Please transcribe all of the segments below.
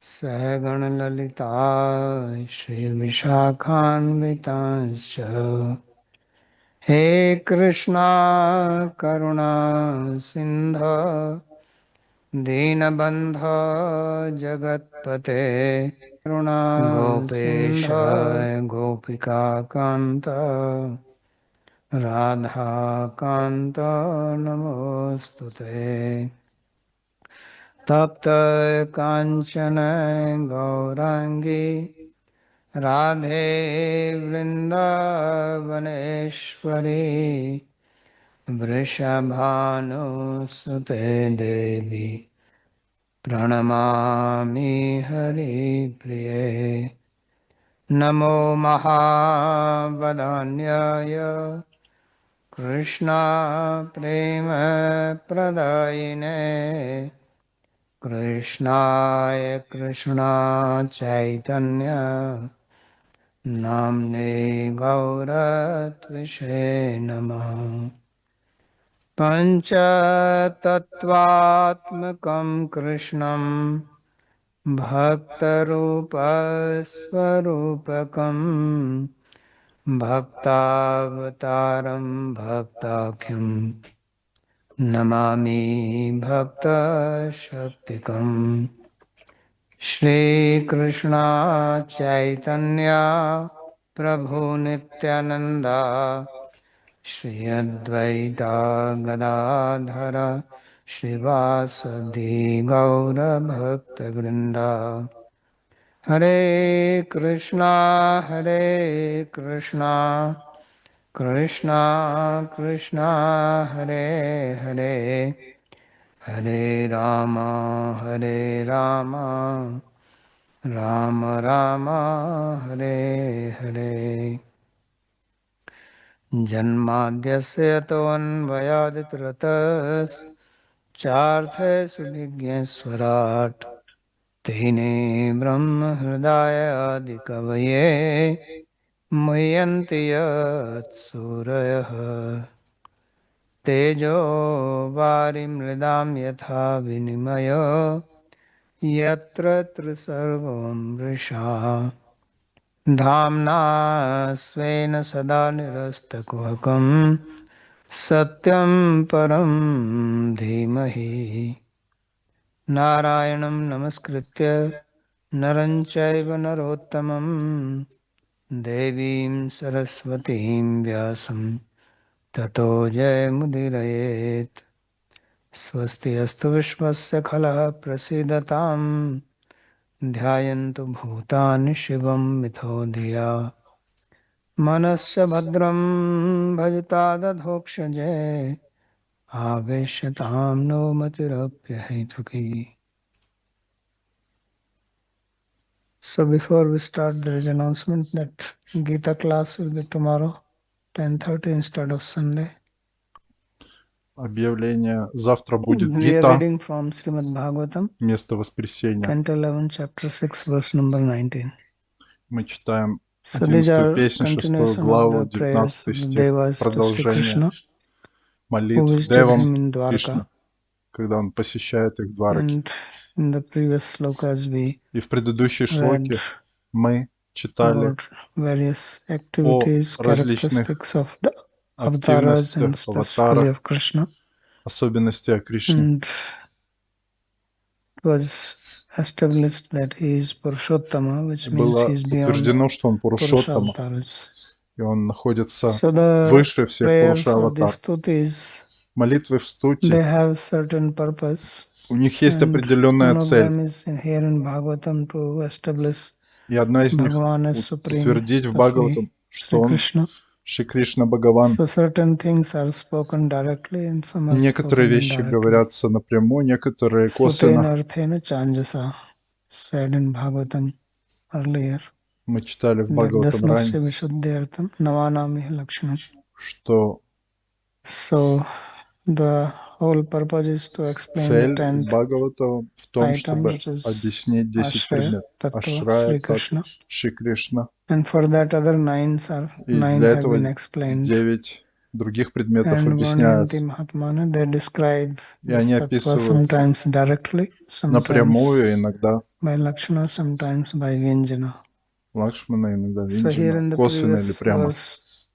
सहगणललिता श्रीविशाखान्वितांश्च हे कृष्णा करुणा सिन्धो दीनबन्धो जगत्पते करुणा गोपेश गोपिकान्त राधाकान्त नमोऽस्तुते तप्त काञ्चन गौराङ्गी राधे वृन्दावनेश्वरी वृषभानुसुते देवी प्रणमामि हरिप्रिये नमो महावदान्याय कृष्णा प्रेम प्रदायिने कृष्णाय कृष्णा चैतन्य नाम्ने गौरत्विषे नमः पञ्चतत्त्वात्मकं कृष्णं भक्तरूपस्वरूपकं भक्तावतारं भक्ताख्यं नमामि भक्तशक्तिकम् श्रीकृष्ण चैतन्य प्रभु नित्यानन्दा श्री अद्वैता गदाधर श्रीवासदि गौरभक्तवृन्दा हरे कृष्णा कृष्णा कृष्णा हरे हरे हरे राम राम राम हरे हरे जन्माद्यस्य तोऽन्वयादितरतश्चार्थेषु तेने ब्रह्महृदाय आदिकवये मुह्यन्ति यत्सूरयः तेजो वारिमृदां यथा विनिमयो यत्र त्रिसर्गो मृषा धाम्ना स्वेन सदा निरस्तकुहकं सत्यं परं धीमहि नारायणं नमस्कृत्य नरं चैव नरोत्तमं देवीं सरस्वतीं व्यासं ततो जयमुदीरयेत् स्वस्ति अस्तु विश्वस्य खलः प्रसीदतां ध्यायन्तु भूतानि शिवं मिथो धिया मनस्य भद्रं भजता दधोक्षजे आवेश्यतां नो मतिरप्यहेतुकी. So before we start, there is an announcement that Gita class will be tomorrow, 10:30 instead of Sunday. Объявление. Завтра будет We are Гита reading from Srimad Bhagavatam, вместо воскресенья. Canto 11, chapter 6, verse number 19. Мы читаем So these 11-ю are песню, 6-ю continuation of главу, the prayers 19 of the стих, Devas to Sri продолжение Krishna, who молитв visited Девам him in Кришны, Dwarka. когда он посещает их Двараки. And in the previous slokas we И в предыдущей read шлоке мы читали about various о activities, различных characteristics of the avatars and активностях, specifically аватарах, of Krishna. особенностях Кришны. And it was established that he is Purushottama, which means he Было is beyond утверждено, что он Purusha Пурушоттама, avatars. и он находится So the выше всех prayers of Пуруша-аватар. these stutis, Молитвы в стуте, they have certain purpose. у них есть And определенная one of цель. them is here in Bhagavatam to establish И одна из них Bhagavan as supreme, утвердить в especially Бхагаватам, что Sri он Krishna. Шри Кришна Бхагаван. So certain things are spoken directly and some are Некоторые spoken вещи indirectly. говорятся напрямую, некоторые Srutena косвенно. arthena chanjasa, said in Bhagavatam earlier, Мы читали в that Бхагаватам dasmasya ранее, vishuddhyartham navanamihi lakshanam. что So the whole purpose is to explain the цель 10th Бхагавата в том, item, чтобы which is объяснить 10 Ashraya, предметов. Tattva, Ашрая, Sri Таттва, Krishna. Шри Кришна. And for that other И nine для have этого been explained. 9 других предметов And Varnyanti объясняются. Mahatmana, they describe И this они tattva описываются sometimes directly, sometimes напрямую, иногда by Lakshana, sometimes by Vyanjana. Лакшмана, иногда So here Винджана, in the косвенно или previous прямо. verse,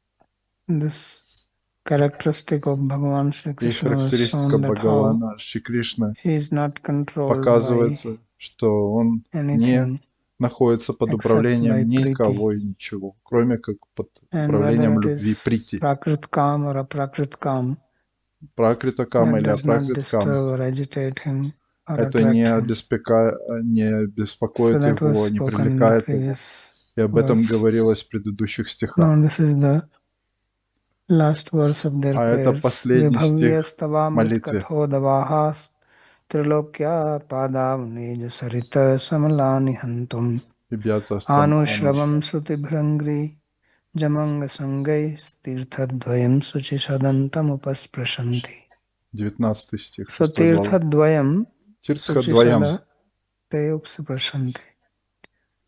this characteristic of Bhagavan Sri И Krishna was характеристика shown that how Бхагавана Шри Кришны he is not controlled by показывается, что он не anything находится под except by управлением priti. никого и ничего, кроме как под And whether управлением it любви is прити. Prakrit Kam or Aprakrit Kam, Пракрита Кама that или does not Апракрит Кама. disturb or agitate him or Это attract him. не So беспокоит that was его, не spoken in the привлекает его. previous И об этом verse. говорилось в предыдущих стихах. Now this is the last verse of their А это prayers. последний Vibhavya стих в stavamrit молитве. katho davahas trilokya padavnej sarita samalani hantum Бибиатастам anushravam Ануша. sruti bhrangri jamanga sangay tirthadvayam suchi sadantam upasprashanti. 19 стих, So 6 глава. tirthadvayam Тиртха suchi двоям, sada te upasprashanti.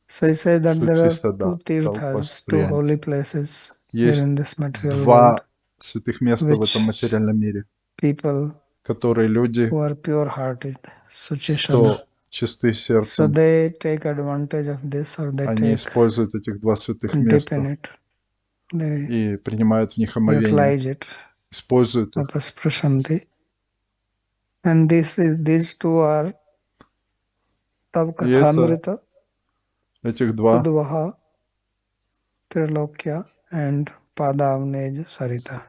So he says that there Шучи are two Сада, tirthas, two Талпасприянти. holy places here Есть in this material world, два святых места в этом which материальном мире, people которые люди, who are pure-hearted, что Suchishada. чисты So сердцем, they take advantage of this, or they они take используют этих два святых dip in места it. They и принимают в них омовение, utilize it, используют их. upasprashanti. And these two are Tav И это Kathamrita, этих два Udvaha, Trilokya, and Padavnej Sarita.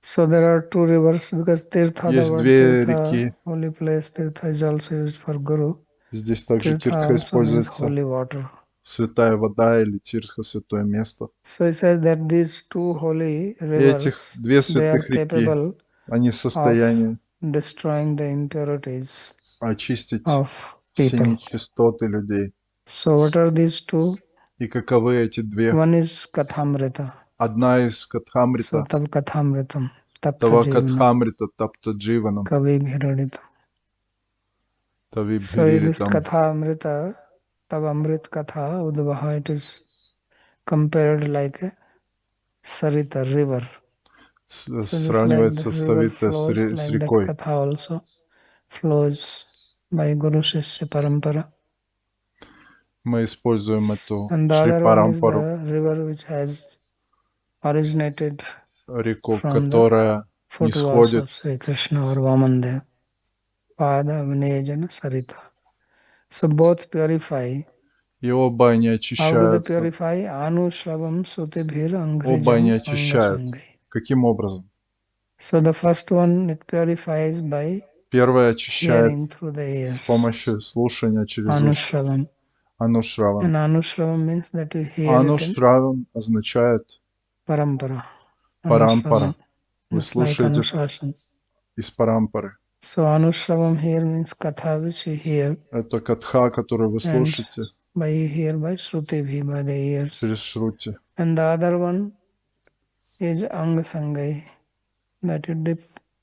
So there are two rivers because Tirtha, the есть word две Tirtha, реки. holy place, Tirtha is also used for Guru. Здесь также Tirtha Тиртха also means используется, holy water. святая вода или Тиртха, святое место. So it says that these two holy И этих rivers, две they are святых реки, capable они в of состоянии destroying the impurities очистить of все people. нечистоты людей. So what are these two? И каковы эти две? One is Kathamrita. Одна из So Катхамрита, Tav Kathamritam, Tapta Тава Jivanam, Катхамрита, Тапта Дживанам, Kavi Bhiraditam. Тави So in this Бхириритам. Kathamrita, Tav Amrit Katha, Udvaha, it is compared like a Sarita river. So just like the Сравнивается river Савита flows, с like that рекой. Katha also flows by Guru Shishya Parampara. Мы используем эту And the Шри other one is Парампару, the river which has originated реку, from the которая footwalls нисходит, of Sri Krishna or Vamandev, Pada, Vinayajana, Sarita. So both purify. и оба они How do they очищаются. purify? Anu Shravam Sutibhir Оба они Angrijam очищают. Angasangai. Каким образом? So the first one, it purifies by Первое очищает hearing through the с ears. помощью слушания через уши. Anushravam. Анушраван. And Anushravam means that you hear it in Анушраван означает Parampara. парампара. Anushravam. Вы It's like слушаете Anushasana. из парампары. So Anushravam here means Katha which you hear, Это катха, которую вы and слушаете by you hear by Shruti by the ears. через шрути. And the other one is Angasangai, that you dip,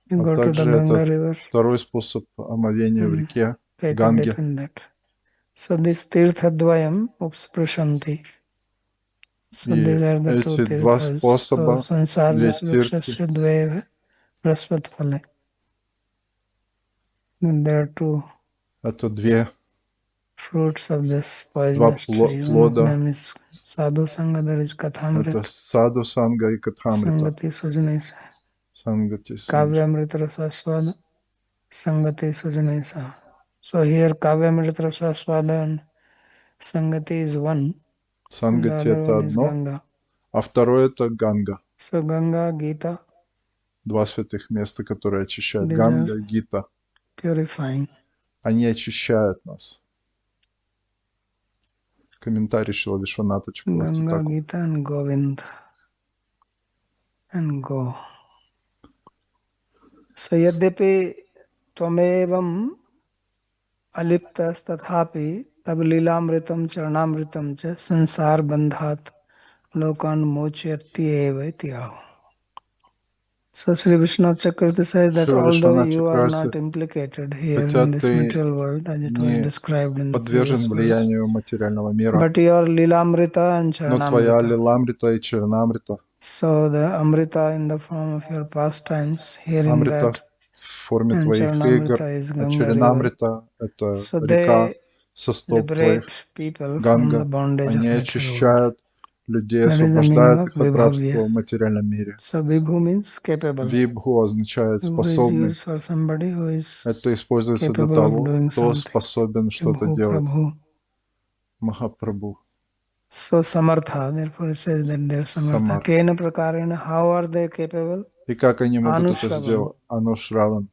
you А go to the также это Ganga river второй способ омовения в and реке take a dip Ганге. in that. So this Tirthadvayam upsprashanti. So И these are the two эти два tirthas. So способа, две sansarvis тиртхи, vrikshasya dveva prasvatphale. And there are two это две, fruits of this два poisonous tree. One of плода. them is sadhu sanga, there is Это kathamrit, саду санга и катхамрита. sangati sujanesa, Сангати санджи. kavyamrit rasaswada, sangati sujanesa. So here kavyamrit rasaswada and sangati is one, and the Сангати other это one is одно, Ganga. а второе это Ганга. So Ganga, Gita, Два святых места, которые очищают. these are Ганга и Гита. purifying. Они очищают нас. Комментарий Шила Вишваната Чакраварти Ganga, Тхакур. Gita and Govind and go. So yadyapi tvamevam aliptas tathapi tab lilamritam charanamritam cha sansar bandhat lokan mochayati eva ityahu. So Sri Vishnu Chakravarti says that Шила although Вишванат you are Чакраварти, not implicated here хотя in this ты material world as it was не described in the previous подвержен verse, влиянию материального мира, but your lilamrita and но твоя charanamrita, лиламрита и чернамрита, So the Amrita in the form of your pastimes, hearing Амрита that, в форме and твоих игр, Charanamrita is а Ganga river. Чаринамрита — это So река they со стоп твоих, liberate people from the Ганга. bondage Они of material world. очищают людей, That is the meaning освобождают of их от рабства Vibhavya. в материальном мире. So Vibhu means capable. Вибху означает Vibhu is способный. used for somebody who is Это используется для capable of того, doing кто something. способен что-то Vibhu, делать. Prabhu. Махапрабху. So Samartha, therefore it says that they are Samartha. Самарт. Kena prakarena, how are they capable? И как они могут это Anushravam. сделать? Анушраван.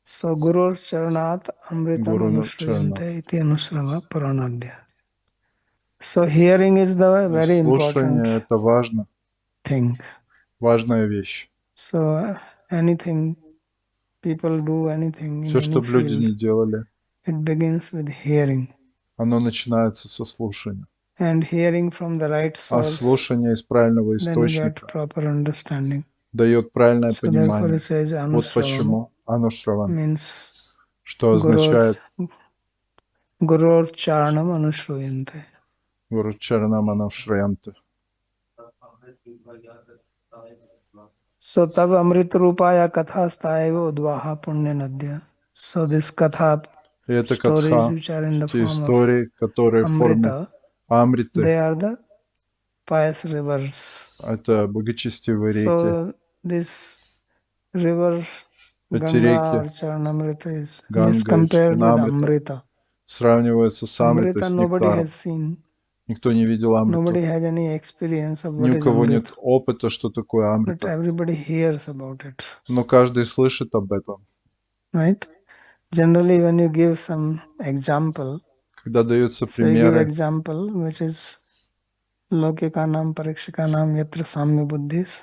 So Gurur Charanat Amritam Гуру Чарна. Anushriyante iti Anushrava Puranadya. So hearing is the very important Слушание — это важно, thing. важная вещь. So anything people do, anything in Все, что any бы люди field, не делали, it begins with hearing. оно начинается со слушания. And hearing from the right А source, слушание из правильного then you get источника proper understanding. дает правильное So therefore it понимание. says Вот Anusravam почему Анушраван, means что Gurur означает Charanam Anushruyante. Гуру Чаранам Анушраянте. So tab Amrit Rupaya Katha Staiva Udvaha Punya Nadya. So this Katha И это stories катха, which are in the те form of истории, которые в форме Amrita, Амриты, they are the pious rivers. это благочестивые реки. So this river Эти Ganga or реки, Charanamrita is Ганга и compared with Чаринамрита, Amrita. сравниваются с Амритой, Amrita с nobody нектаром. has seen. Никто не видел Амриту. Nobody has any experience of Ни what у is кого нет Amrita. опыта, что такое But Амрита. everybody hears about it. Но каждый слышит об этом. Right? Generally, when you give some example, Когда даются so you give примеры, example which is Lokikanam Parikshikanam Yatra Samya Buddhis,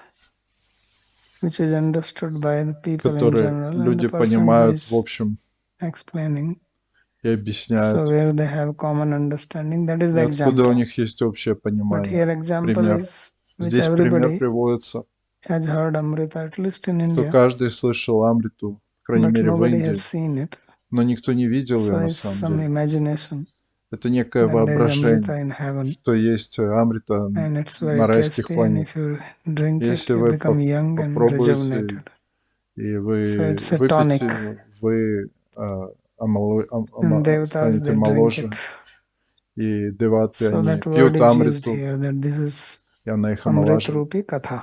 which is understood by the people in которые general and the люди person who понимают в is общем explaining. и So объясняют, where they have common understanding, that is и the откуда у example. них есть общее But понимание. here example Пример. is which Здесь пример everybody приводится, has heard Amrita, at least in что India, каждый слышал Амриту, по крайней but мере в nobody has Индии, seen it. но никто не видел ее So на it's самом some деле. imagination Это некое that there is Amrita воображение, in heaven, что есть Амрита and it's на very райских tasty, and планетах. if you drink it, Если you вы become young and попробуете, rejuvenated. и So вы it's a tonic, выпьете, вы and devatas станете they drink it. моложе. И деваты, So они that word пьют is used Амриту, here, that this is и она их Amrit омолаживает. Rupi Katha.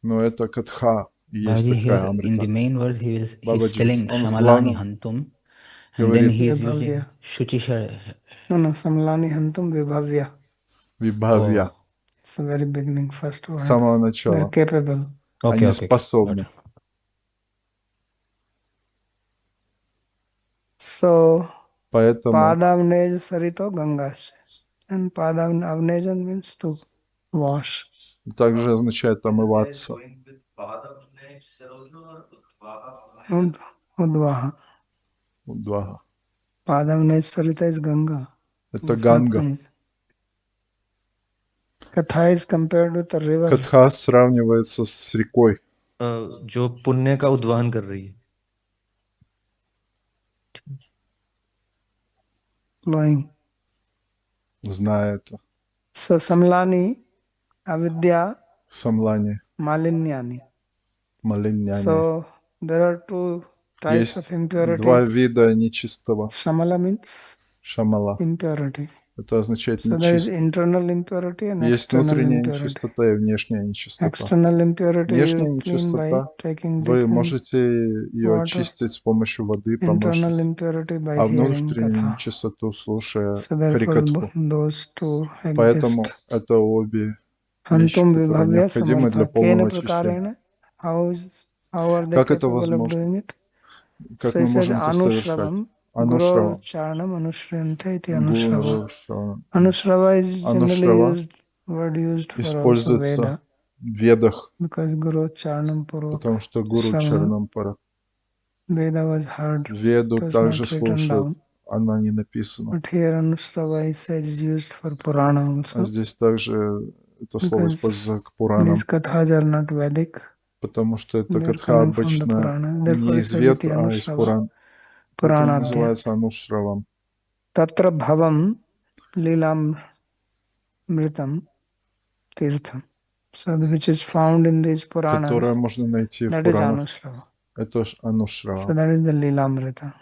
Но это катха, и есть Babaji, такая here in the Амрита. main verse he's Бабаджи, telling он в Shamalani главном Hantum, and then говорит he is Vibhavya. using Shuchishar. No, Samlani Hantum Vibhavya. вибхавья. Oh, It's the very beginning, first С word. самого They're начала. capable. okay, Они okay, okay. Got способны. it. So, Поэтому Padavnej Sarito Gangas. And Padavnejan means to wash. также означает омываться. Udvaha. Удвага. Padavnej Sarita is Ganga. Это The first Ганга. one is. Katha is compared with a river Катха сравнивается с рекой, जो पुण्य का उद्वाहन कर रही है. flowing. зная это. So, Samlani, Avidya, В Самлане, Malinyani. Малиняне. So, there are two types of Есть два impurities. вида нечистого. Shamala means Шамала. impurity. Это означает So there is нечисто. internal impurity and Есть external внутренняя impurity. нечистота и внешняя нечистота. External impurity Внешняя you clean by нечистота, taking вы dip in можете ее water. очистить с помощью воды, Internal помочь, impurity by а hearing внутреннюю katha. нечистоту, слушая So therefore харикатху. those two Поэтому exist. это обе вещи, Hantum которые vibhavya необходимы для samartha. Kena полного очищения. prakarena. How are they Как это capable of возможно? doing it? Как So мы he said можем это совершать? anushravam. Guru Анушрава. charanam anushriyante iti anushrava. Гунрава. Anushrava is generally Анушрава word used for also используется Veda. в ведах, Because Guru Charanam Purvak потому что гуру Shravana Чаранампара. Veda was heard, Веду it was также not written слушают, down. она не написана. But here Anusrava he says is used for Purana А also. здесь также это слово Because используется к Пуранам, these kathas are not Vedic, потому что это they are катха coming from the обычно Purana. Therefore не he из says Вед, iti а из Anusrava Пуран. Поэтому Puranadya. называется Анушравам. Tatra Bhavam Lilam Mritam Tirtham. So which is found in these Puranas, которое можно найти в that is Пуранах. Anushrava. Это So Анушрава. that is the Lilamrita.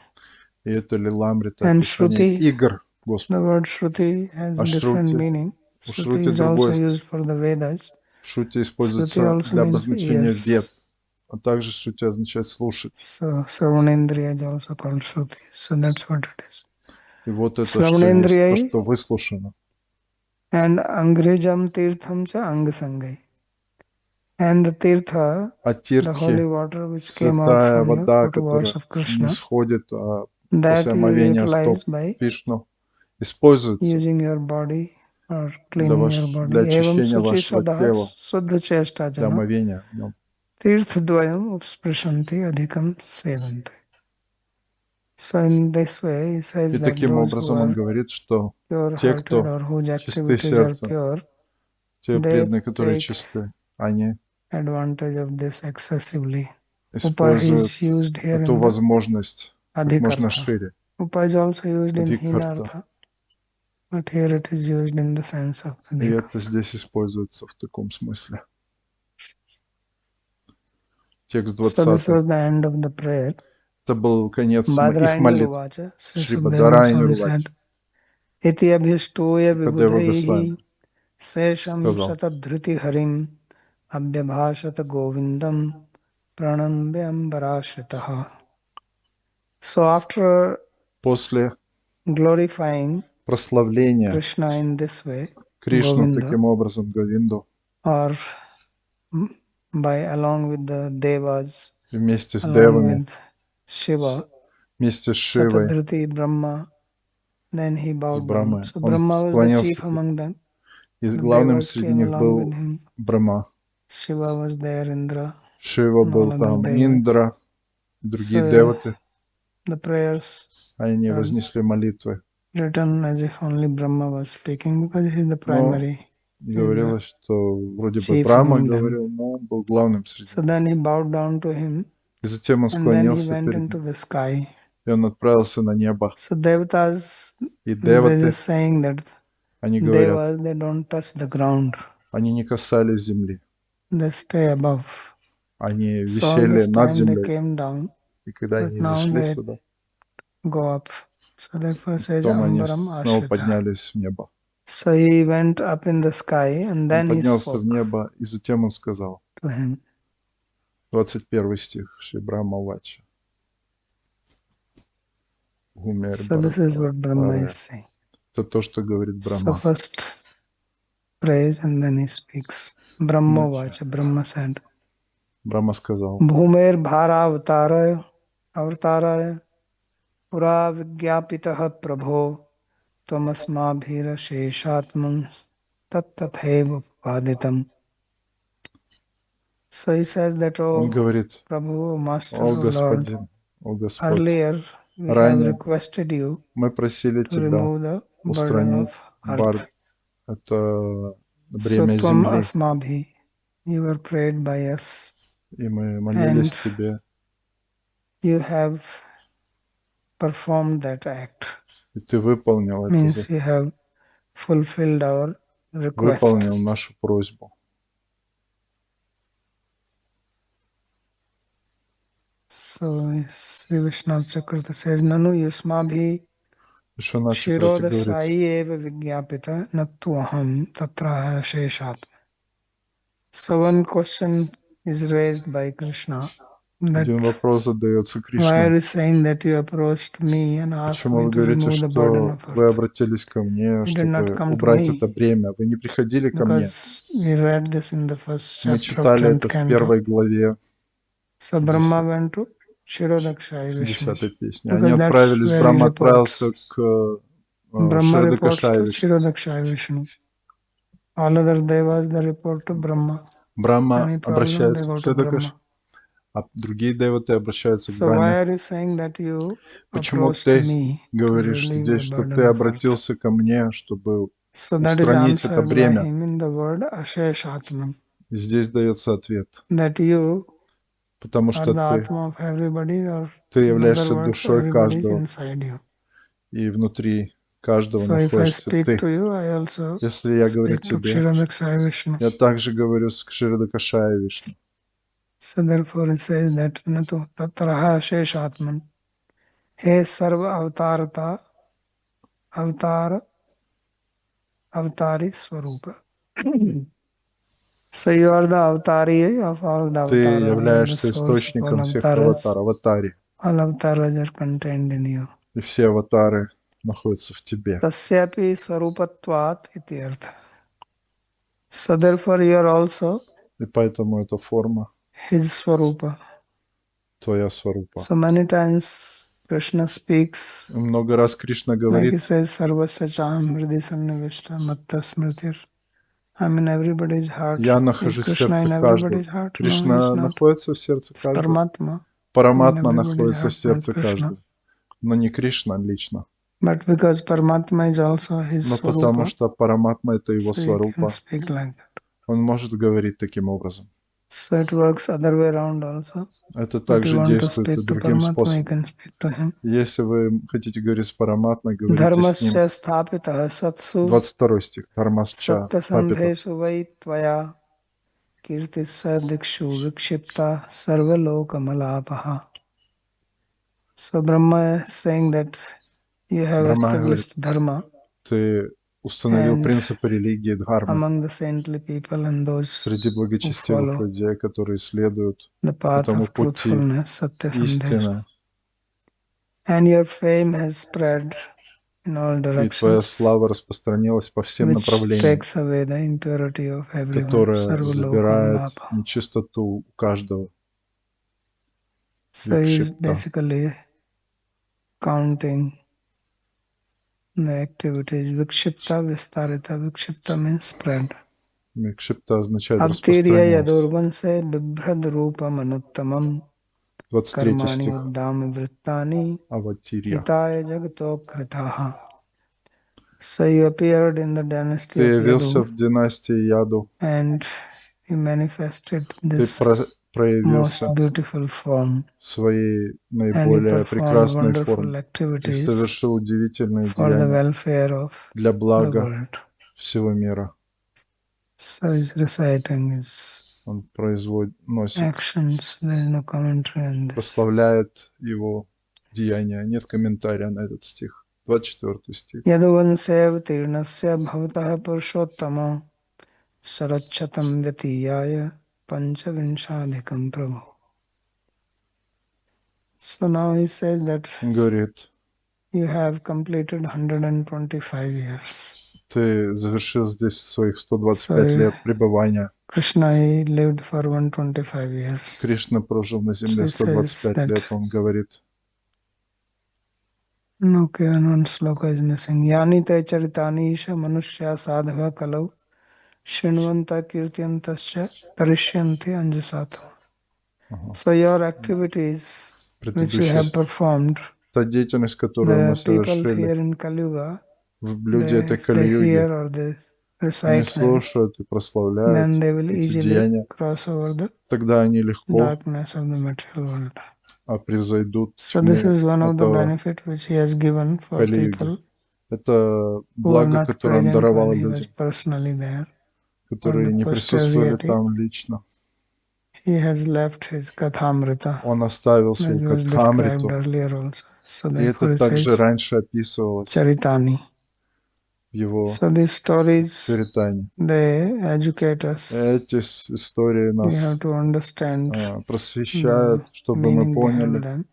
И это Лиламрита, And описание Shruti, игр the Господа. word Shruti has А different Шрути, meaning. у Shruti Шрути is also другое. used for the Vedas. Шрути Shruti используется also для means обозначения вед, ears. а также Шрути означает слушать. So Sravanendriya is also called Shruti. So that's what it is. И вот это что есть, то, Sravanendriya что выслушано. and Angrejam Tirtham cha Angasangai. And the Tirtha, А the тиртхи, holy water which came out святая from the вода, lotus которая of не Krishna, сходит that после you омовения стоп utilize by Вишну, используется using your body or для, cleaning your для body. Evam очищения Suchi вашего Sadha тела, Suddha Chesta для Jana омовения в нем. Tirthdvayam Upsprashanti Adhikam Sevanti. So in this way, he says И that таким those who образом он are говорит, что те, pure-hearted кто or whose чисты activities are сердцем, pure, те they преданные, которые take чисты, они advantage of this excessively. Upa используют is used here эту in the возможность как можно Adhikartha. шире. Upa is also used in Адхикарта. Hinartha, but here it is used in the sense of И Adhika. это здесь используется в таком смысле. Текст So this 20. was the end of the prayer. Это был конец их Badrayani молитв. Uvacha, Sri Шри Sukadeva Бадарайни Goswami Рувач, said, Iti abhistoya Сукадева Госвами, vibudhaihi sesham сказал, satadhriti harim abhyabhashata govindam pranambyambarashritaha. So after после glorifying прославления Krishna in this way, Кришну Govinda, таким образом, Говинду, or by along with the devas, вместе с along девами, with Shiva, вместе с Шивой, Satadhriti Brahma, then he с bowed down. Брамой, So он Brahma was the chief склонился. among them. И The главным devas среди came них along with был him. Брахма. Shiva was there, Indra, Шива and all был other там, devas. Индра, и другие So деваты. the prayers Они are вознесли молитвы. written as if only Brahma was speaking because he is the Но primary, говорилось, что вроде бы chief Брахма among them. говорил, но он был главным среди So них. then he bowed down to him, И затем он and then he склонился went перед into ним, the sky. и он отправился на небо. So devatas, И there деваты, is saying that они говорят, devas, they don't touch the ground. они не касались земли. They stay above. Они So all висели this над time they землей. came down, И когда but они now зашли they сюда, go up. So therefore says потом они Ambaram снова Ashrita. поднялись в небо. So he went up in the sky and Он then he поднялся в spoke небо, и затем он сказал, to him. 21 стих, Шри Брахма Вача. Гумер So this is what Brahma Баратаре. is saying. Это то, что говорит So Брахма. first praise and then he speaks. Brahma Vacha, Brahma said, Брахма сказал, Bhumer Bhara Avataraya Pura Vigyapitaha Prabho Tvamasmabhira Sheshatman Tattatheva Paditam. So he says that, он oh говорит, Prabhu, Master, о O Lord, Господин, о Господь, earlier we have ранее requested you мы просили to Тебя remove the burden устранить of earth. это So бремя Tvam земли, Asmabhi, you were prayed by us, и мы молились and Тебе, you have performed that act. и Ты выполнил это, Means you have fulfilled our request. выполнил нашу просьбу. So Sri Vishnu Chakrata says, Nanu Yusmabhi Вишванат Чакрати Shiroda говорит, Sai Eva Vigyapita Nattu Aham Tatra Sheshatma. So one question is raised by Krishna that один вопрос задается why are Кришне. you saying that you approached me and asked Почему me вы to говорите, remove the burden что of вы earth? обратились ко мне, You did not чтобы come to убрать это me бремя? Вы не приходили ко мне. because we read this in the first Мы chapter of читали 10th это в canto. первой главе So Brahma went to Shirodakshai Vishnu 10-й песни. Они because that's отправились, where he Брахма отправился reports. к Brahma reports to Шрадакашай Вишну. Shirodakshai Vishnu. All other devas they report to Brahma. Брахма Any problem they обращается к go to Шрадакашай, Brahma. а другие деваты обращаются к So why Брахме. are you saying that you Почему approached ты me to говоришь relieve здесь, the что burden ты of earth? обратился ко мне, чтобы So that is устранить это answered by бремя? him in the word Asheshatman. И здесь дается ответ. That you Потому are что the Atma of everybody, or ты in other являешься words, душой everybody is каждого, inside you. и внутри каждого So if I находишься speak ты. to you, I also Если я говорю speak to тебе, Kshirodakshaya Vishnu. я также говорю с Кширадакашая Вишну. So therefore it says that Natu Tatraha Sheshatman He Sarva Avatarata Avatar Avatari Swarupa. So you are the avatari of all the Ты avatars. You are the являешься source of all источником всех avatars. аватари. All avatars are contained in you. И все аватары находятся в тебе. Tasyapi Swarupatvat iti artha. So therefore you are also И поэтому эта форма his Swarupa. твоя сварупа. So many times Krishna speaks, Много раз Кришна like he говорит, says, Sarvasya Cham Hridi Sannivishta Matta Smritir. I'm in everybody's heart. я Is нахожусь в Krishna сердце in каждого. everybody's heart? No, he's Кришна not. находится в сердце It's каждого. Paramatma. In Параматма everybody's находится в heart, not сердце Krishna. каждого. Но не Кришна лично. But because Paramatma is also his Но потому Swarupa, что Параматма — это его so he can сварупа, speak like that. он может говорить таким образом. So it works other way around also. Это If you также want to действует и speak to другим Paramatma, you способом. can speak to him. Если вы хотите говорить с Параматмой, говорите с ним. Dharmascha sthapitah satsu 22 стих. Дхармасча стапита. satyasandhesu vai tvaya kirtissa dikshu vikshipta sarvalokamalapaha. So Brahma is saying that you have Брахма говорит, established dharma ты установил and принципы религии Дхармы among the saintly people and those среди who благочестивых follow людей, которые следуют the path этому of пути truthfulness, satyasandhesu. истины. And your fame has spread in all И твоя directions, слава распространилась по всем which направлениям, takes away the impurity of everyone. которая забирает Sarvalokamalapa. нечистоту у каждого. So he is Викшипта. basically counting the activities. Vikshipta, Vistarita. Vikshipta means spread. Викшипта означает Avtirya распространилась. yadurvanse bibhrad rupa manuttamam 23 karmani стих. uddami vrittani Аватирья. hitaya jagato kritaha. So he appeared in the dynasty Ты of явился Yadu в династии Яду. and he manifested Ты this проявился most beautiful form в своей and he наиболее performed прекрасной wonderful форме и activities совершил удивительные for the деяния welfare of для the блага world. всего мира. So he's reciting his Он произносит, actions. There is no commentary on this. прославляет его деяния. Нет комментария на этот стих. 24 стих. Yaduvansev tirnasya bhavatah purushottama sarachchatam vyatiyaya panchavinshadhikam prabhu. So now he says that Он говорит, you have completed 125 years. ты завершил здесь своих 125 So лет пребывания. Krishna, he lived for 125 years. Кришна прожил на So земле it says 125 лет. that, Он говорит, okay, and one sloka is missing. Yani te charitani isha manushya sadhava kalau Shinvanta kirtyantascha tarishyanti anjasatha. So your activities which you have performed, та деятельность, которую мы the people совершили, here in Kali Yuga, люди этой they Кали-юги, hear or they они recite them, слушают и прославляют then they will эти easily деяния, cross over the тогда они легко darkness of the material world. превзойдут So this тьму is one of the этого benefit which he has given for Кали-юги. people Это who were благо, not которое он present даровал when he was людям, personally there, for которые the не присутствовали posterity. там лично. He has left his Kathamrita, Он оставил as свою was described Катхамриту, earlier also. So и это therefore it также says раньше описывалось Charitani. в его So these stories, Чаритане. they educate us. Эти истории We have нас to understand просвещают, the чтобы мы meaning поняли behind them,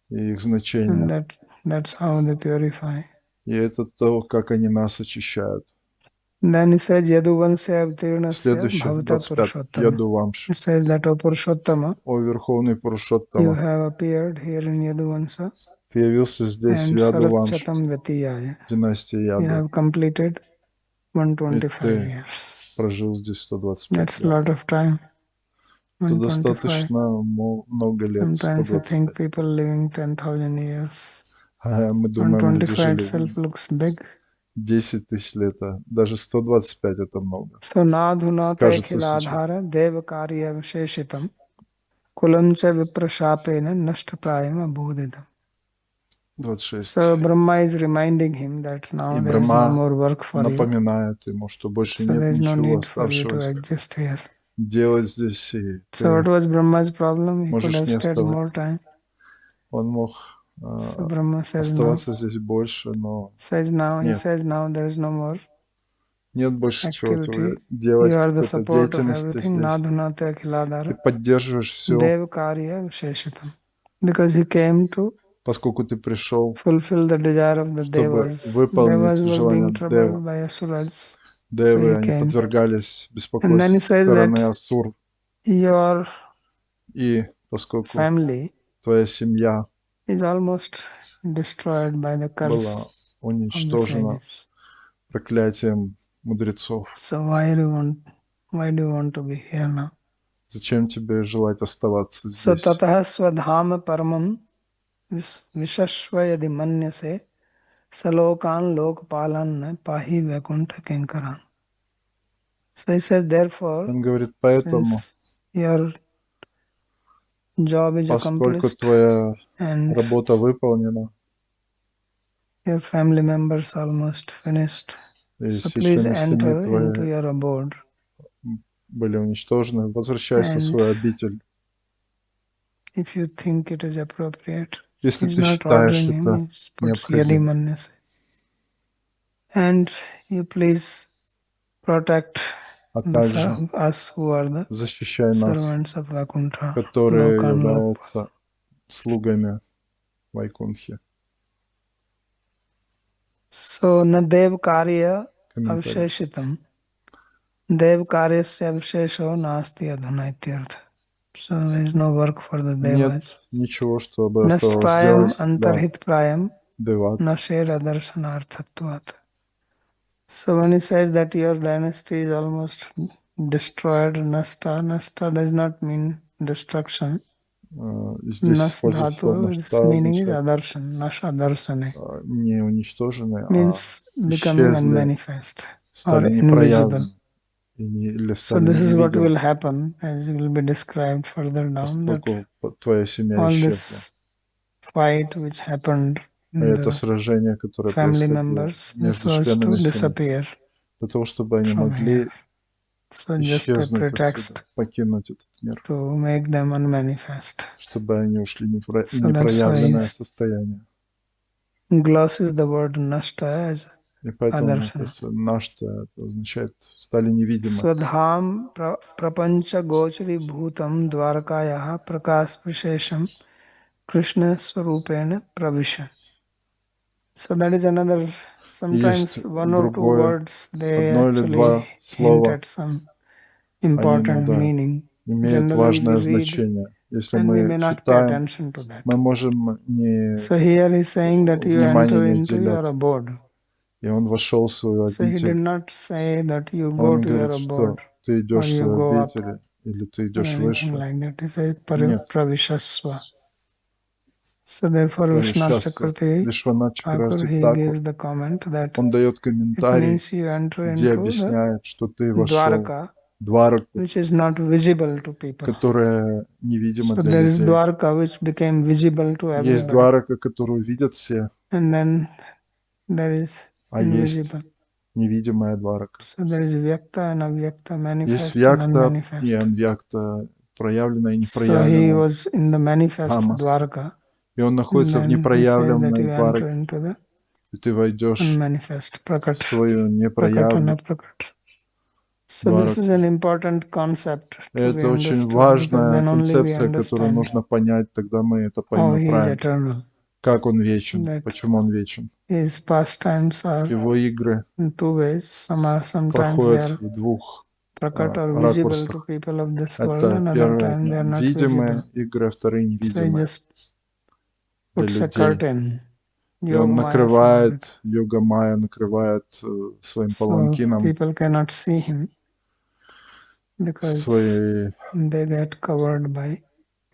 их and значение. that's how they purify. И это то, как они нас очищают. Then he says, Yaduvanse avtirnasya Следующее, bhavata 25. purushottama. Ядувамш. It says that, O Purushottama, О Верховный you Пурушоттама, have appeared here in Yaduvansa ты явился здесь, в and Ядувамш, Saratchatam Vyatiyaya. династии You Яду, have completed и 125 ты years. прожил здесь 125 That's a лет. lot of time. Это 125. достаточно много лет, Sometimes you 125. think people living 10,000 years. Мы думаем, люди 125 жили itself looks big. 10 тысяч лет, даже 125 это много. So nadhuna te Кажется сейчас. khiladhara devakarya visheshitam kulam cha viprashapena nashtaprayam abodhitam. 26. So Brahma is reminding him that now И there is no Брахма more work for you. напоминает ему, что больше So нет there is no ничего need for you to оставшегося exist here. делать здесь, и So what ты was Brahma's problem? He could можешь have не stayed оставать. more time. Он мог So Brahma says no. оставаться здесь больше, но He нет. says now there is no more Нет больше чего activity. делать, You are the какой-то support of деятельности everything. здесь. Nadhunate Ты akhiladara. поддерживаешь все, Dev karya visheshitam. Because he came to поскольку ты пришел, fulfill the desire of the чтобы devas. выполнить Devas were желание being Девы. troubled by asuras. So Девы, he они came. подвергались And then he беспокойству со says стороны that Асур. your И поскольку family твоя семья is almost destroyed by the была curse of the уничтожена sages. проклятием мудрецов, So why do you want to be here now? зачем тебе желать оставаться So здесь? tataha swadhama paramam vishashva yadi manyase salokan lokpalan pahi vaikuntha kinkaran. So he says, therefore, Он говорит, поэтому, since your job is поскольку accomplished твоя and работа выполнена, your family members almost finished, и so все please члены семьи enter into твои your abode. были уничтожены, возвращайся в And свою обитель. if you think it is appropriate, Если he's ты not считаешь ordering him, это he puts yadi необходимо, manyase. And you please protect а также us who are the защищай нас, servants of Vaikuntha, которые Lokan Lokpa. являются слугами Вайкунхи. So Nadev Karya Комментарий. Avsheshitam. Dev Karyasya Avshesho Nasti Adhuna ityartha. So there is no work for the Нет devas. ничего, чтобы Nasht оставалось prayam делать для antarhit prayam деват. nashera darshanarthatvat. So when he says that your dynasty is almost destroyed, nasta does not mean destruction. И здесь Nas используется слово dhatu, its «нашта», meaning is означает adarshan, nashadarshane, не уничтожены, а means becoming исчезли, unmanifest or стали invisible. непроявлены или So стали this is what невидимы, will happen, as will be described further down, that поскольку твоя семья all исчезла. this fight which happened А in это the сражение, которое family происходило members, this между was to членами семьи, disappear для того, чтобы они from here. могли So just a исчезнуть отсюда, pretext покинуть этот мир, to make them unmanifest. чтобы они ушли в So that's why he непроявленное состояние. glosses the word nashta as И поэтому это adarshana. нашта, это означает, стали невидимы. Swadham prapancha gochari bhutam dvarakayaha prakas vishesham Krishna swarupena pravisha. So that is another, sometimes Есть one or two другое, words, they одно или actually два hint слова, at some они important иногда meaning. имеют Generally we важное read значение. Если and we мы may not pay читаем, attention to that. мы можем не So here he's saying that you внимания enter не into your уделять. abode. И он вошел в свою So he did обитель. not say that you go Он to your говорит, abode что ты or идешь в you свою go up обитель, или ты or идешь anything выше. like that. He says Нет, pravishasva. So therefore Vishwanath правишаства. Chakravarti Вишванат Thakur, Чакраварти he Тхакур, gives the comment that он дает it комментарий, means you enter где into the объясняет, что ты вошел Dwarka, в Двараку, which is not visible to people. которая невидима So для there is людей. Dwarka which became visible to Есть everybody. Дварака, которую видят все, And then there is а есть invisible. невидимая Дварака. So there is Vyakta and Avyakta, Есть manifest and Вьякта и unmanifest. Анвьякта, проявленная и So he непроявленная was in the manifest Дхамма. Dwarka. И он And находится в then he says that непроявленной you enter Двараке, into the и ты войдешь unmanifest, в Prakat, свою Prakat and непроявленную Aprakat. So this is Двараку. an important concept to be Это очень understood, because важная then only we концепция, которую understand нужно понять, тогда мы это how поймем he is правильно. eternal. Как он вечен, That почему он вечен. his pastimes are Его игры in two ways. Sometimes they проходят are в двух Prakat or visible to ракурсах. people of this world, Это and other первые time they are not видимые visible. игры, а вторые So he невидимые just для puts a людей. curtain, И он Yogamaya Samavit. накрывает, йога майя накрывает своим So паланкином people cannot see him because своей they get covered by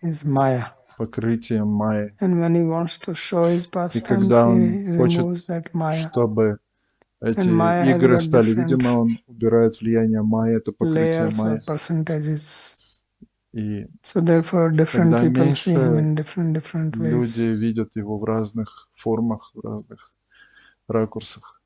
his Maya. покрытием майи. And when he wants to show his И pastimes, когда он he хочет, removes that Maya. чтобы эти And Maya has игры got стали different видимы, он убирает влияние майи, это покрытие layers майи. or percentages. И So therefore, different тогда people see him меньше in different люди ways. видят его в разных формах, в разных ракурсах.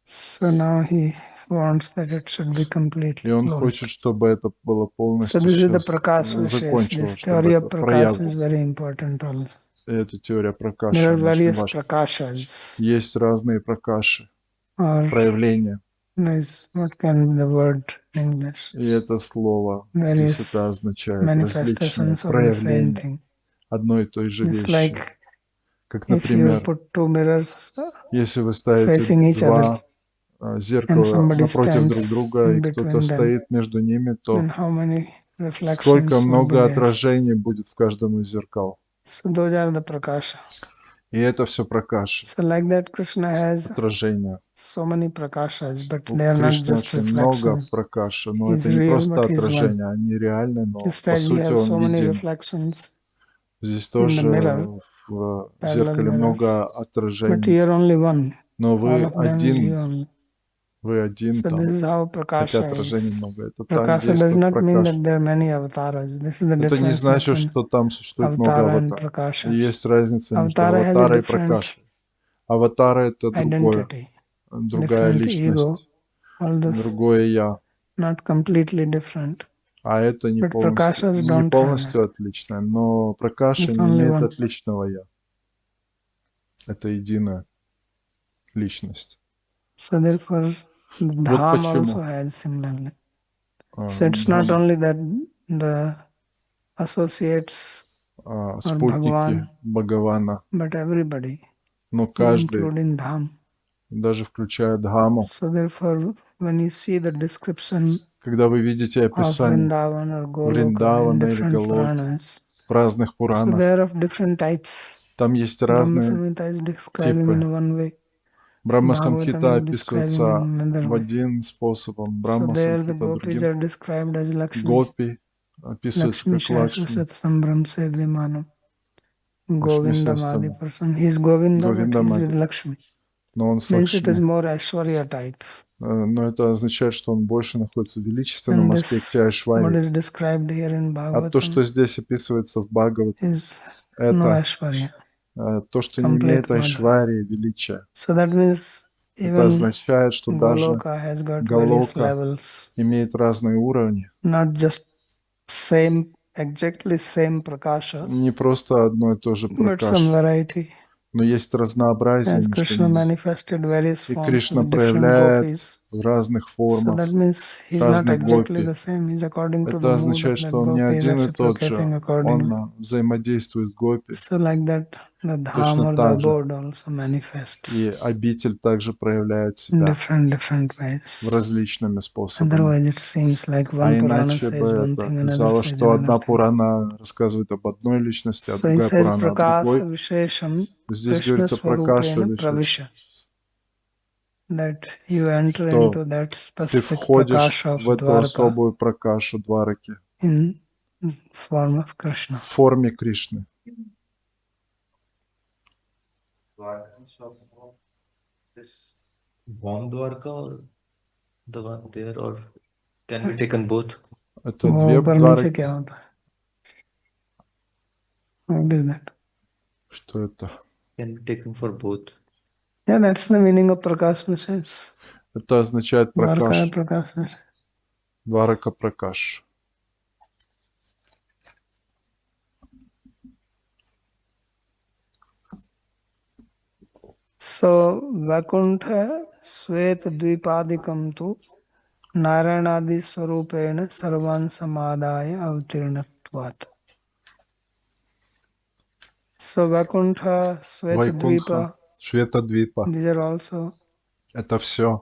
So now he wants that it should be И completely он closed. хочет, чтобы это было So полностью this is все the Prakash Vishes. закончилось, This чтобы theory of это Prakash is проявилось. very important also. И эта теория There пракаши, are она очень various важна. Prakashas. Есть разные пракаши, Or проявления. what can be the word in English? И это слово здесь это Various означает различные manifestations of the same проявления thing. одной и той же It's вещи. like Как, if you например, put two mirrors если вы ставите facing each other два and зеркала somebody напротив друг stands друга, и in кто-то between them, стоит между ними, то then how many сколько reflections would be много there? отражений будет в каждом из зеркал. So those are the Prakasha. И это все пракаши, So like that Krishna has отражения. so many Prakashas, but У they are not Кришны just очень много reflections. пракаши, но He's это не real, просто but he's one. отражения, они реальны, но Just по as we сути have он so many един. reflections Здесь in the тоже mirror, в parallel зеркале mirrors, много but отражений, you're only one. но All вы of them is you один, only. вы один So там, this is how хотя Prakasha отражений is. много. Это так Prakasha does действует not mean пракаша. that there are many avatars. This is the Это не difference значит, between что там существует много Avatara and аватаров. Prakasha. Есть разница между Avatara has a аватарой и different пракашей. Аватар — это другое, identity, другая different ego, личность, all this, другое я. not completely different. А это не But Prakashas не don't have полностью that. отличное. Но пракаша It's не only имеет one. отличного я. Это единая личность. So therefore, the Вот Dham also почему has similarly. So it's not Дхам, only that the associates or спутники Bhagavan, Бхагавана, but everybody, но even каждый, including Dham. даже включая Дхаму, So therefore, when you see the description когда вы видите of описание Vrindavan or Goloka in Вриндавана или different Галоки Puranas, в разных so Пуранах, they are of different types. там есть Brahma разные Samhita is describing типы. in one way, Брахма Bhagavatam Самхита is describing описывается in another в way. один способом, So Брахма there the Самхита gopis другим. are described as Lakshmi. Гопи описываются Lakshmi как Лакшми, Shashvasat Sambram Sevimanam. Лакшми Govindam Adi Сахасрана, person. He is Govinda, but he is with Говиндамади, Lakshmi. но он с Means it is Лакшми. more Aishwarya type. Но это означает, что он больше находится в величественном And аспекте this, what Айшвари. is described here in А то, что Bhagavatam, здесь описывается в Бхагаватам, is no это Aishwarya, то, что не complete имеет Madhya. Айшвари, величия. So that means Это even означает, что даже Goloka has got various Галока levels, имеет разные уровни. not just same, exactly same Prakasha, Не просто одно и то же but some пракаша, variety. но есть разнообразие As между Krishna ними. manifested various И forms Кришна with different проявляет gopis. в разных So формах that means he's not разных exactly гопи. the same. He's according to the Это mood of означает, that что он не gopi, один и тот же. reciprocating accordingly. Он взаимодействует с гопи. So like that, the dham Точно or the так же. abode also manifests И обитель также проявляет in себя different ways. различными способами. Otherwise, it seems like А one Purana иначе бы says one это thing, another казалось, says что another одна thing. Пурана рассказывает об одной личности, а So he другая says Пурана о prakasa другой. vishesham Здесь Krishna говорится про Каша swarupena Вишеш, pravisha. That you enter что into that ты specific входишь prakasha of в эту Dwarka особую пракашу Двараки in form of в Krishna. форме Кришны. This warm Dwarka or the one there, or can be taken both? Это वो две ऊपर नीचे Двараки. क्या होता है? What is that? Что это? Can be taken for both. Yeah, that's the meaning of Prakash Vishes. Это означает Dwarka है пракаш, Prakash Vishes. Дварака пракаш. So Vakuntha Svet Dvipadikam tu Naranadi Swarupena Sarvan Samadaya Avtirnatvat. So Vakuntha Svet Вайкунха, Dvipa, Шветадвипа. these are also Это все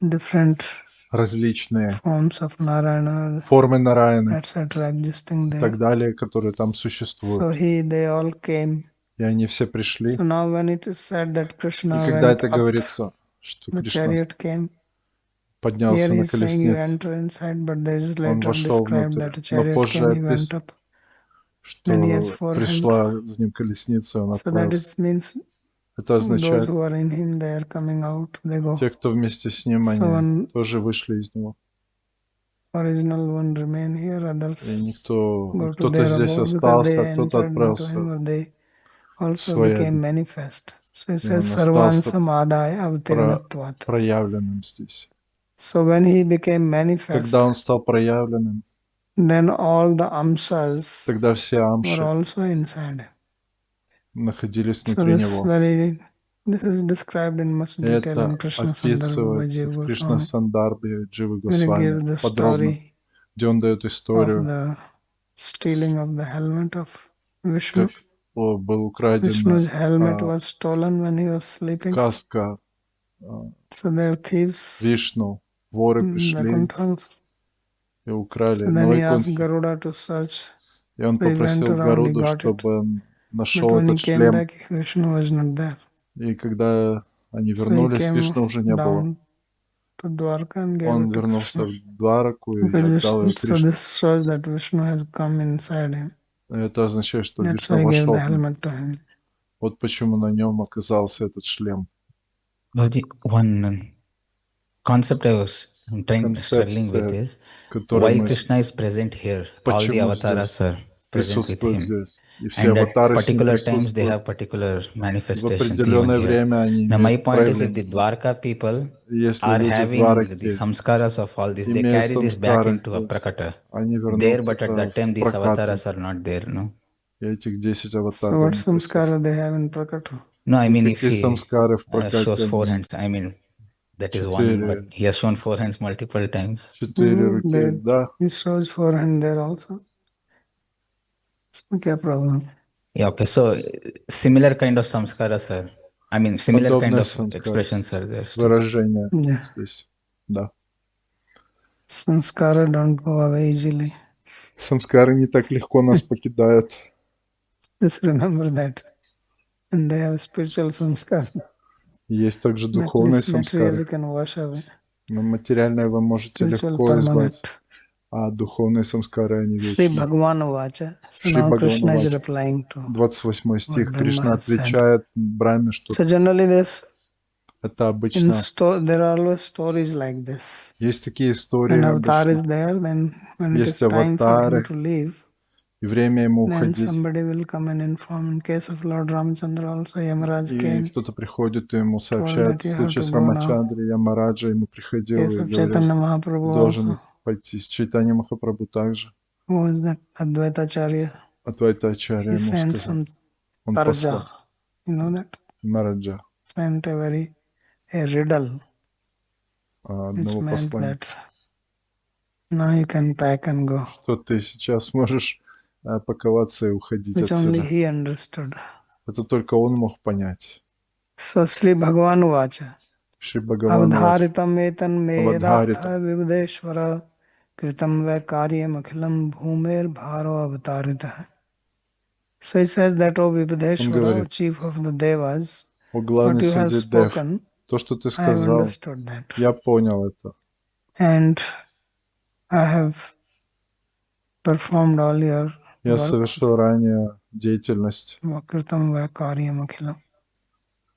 different различные forms of Narayana, формы Нараяны etc. existing и there. так далее, которые там So существуют. they all came. И они все пришли. So now when it is said that И Krishna когда went это up, говорится, что the Кришна chariot came. Here поднялся he на is saying you колеснице, enter inside, but there is он later вошел described внутрь. that a Но chariot позже came, he went описано, up. Then he has что 4 hands. пришла за ним колесница, и он So that отправился. it means Это those означает, who are in him, they are coming out, they go. те, кто вместе с ним, So они when тоже вышли из него. original one remain here, И others go to кто-то their здесь abode because остался, they а кто-то entered into отправился him or they в also свои became обители. manifest. So it И says он остался Sarvansam Adaya Avtirnatvat. проявленным здесь. So when he became manifest, Когда он стал проявленным, then all the amsas тогда все were амши also inside him. находились So внутри this него. is described in much detail Это in Krishna Sandarbha by описывается в Jiva Кришна Goswami, Сандарбе Дживы when he Госвами gives the подробно, story где он дает of историю, the stealing of the helmet of Vishnu. как был украден Vishnu's helmet was stolen when he was sleeping. каска So there are thieves Вишну. Воры in the пришли Kunthals. и украли So then he asked Кунтхи. Garuda to search. И он So he went попросил around, he Гаруду, got it. чтобы он But нашел when he этот came шлем. back, Vishnu was not there. И когда они So he вернулись, came Вишну уже не было. down to Dwarka and gave Он it to вернулся Krishna. в Двараку и Because отдал ее so Кришне. this shows that Vishnu has come inside him. Это означает, что That's Вишну why he gave вошел the в него. helmet to him. Вот почему на нем оказался этот шлем. One concept I was struggling with Концепция, is которую while мы... Krishna is present here, all the Почему avatars здесь are present with присутствуют him. здесь? И все And at аватары с ним particular times, they присутствуют. have particular В manifestations even определенное here. время они Now, my имеют point is if the проявление. Dwarka people Если are люди в having the Двараке samskaras of all this, they имеют carry this back самскары, into a prakata. они There, вернут but at это that time, в these прокату. avatars are not there, no? И этих 10 So аватаров what не присутствуют. samskara they have in Prakata? No, I И mean, if какие he самскары в прокате shows four они hands, I mean, that is one, but he has shown four hands multiple times. четыре руки, There, да. he shows forehand there also. So what problem? Yeah, okay. So similar kind of samskaras are, I mean, similar kind Подобные of самскары, expressions are there still. выражения Yeah. здесь, да. Sanskara don't go away easily. Самскары не так легко нас покидают. Just remember that. And they have spiritual sanskara. Есть также духовные Material you самскары. can wash away. Но материальное вы можете Spiritual легко permanent. избавиться, а духовные самскары, они Sri вечны. Bhagavan Vacha. So Шри now Krishna is Бхагаван replying to 28 стих. what Brahma Кришна has said. отвечает Брахме, что So generally это обычно... there are always stories like this. Есть такие истории When avatar обычно. is there, then when it Есть is time for him аватары, to leave, и время ему then уходить. somebody will come and inform. In case of Lord Ramchandra also, Yamaraj И came. кто-то приходит и ему Told сообщает. that В you have случае to с go now. Рамачандри, Ямараджа ему In приходил case и of говорил, Chaitanya Mahaprabhu должен also, пойти. С Чайтанья Махапрабху также. who was that Advaitacharya? Адвайтачарья He ему sent сказал. some Он tarja. послал You know that? Нараджа, Sent a riddle, which одного meant послания. that now you can pack and go. Что ты сейчас можешь паковаться и уходить Which only отсюда. he understood. Это только он мог понять. So Sri Bhagavan Vacha. Шри Бхагаван Вач, Avdharitam etan medatha Авадхаритам. vivdeshvara kritam va karyam akhilam bhumer bharo avtaritah. So he says that, O Он Vivdeshvara, O говорит, chief of the devas, о what главный you have судья Дев, spoken, то, что ты I have сказал, understood that. я понял это. And I have performed all your Я work. совершил ранее деятельность, Vakritam va karyam akhilam.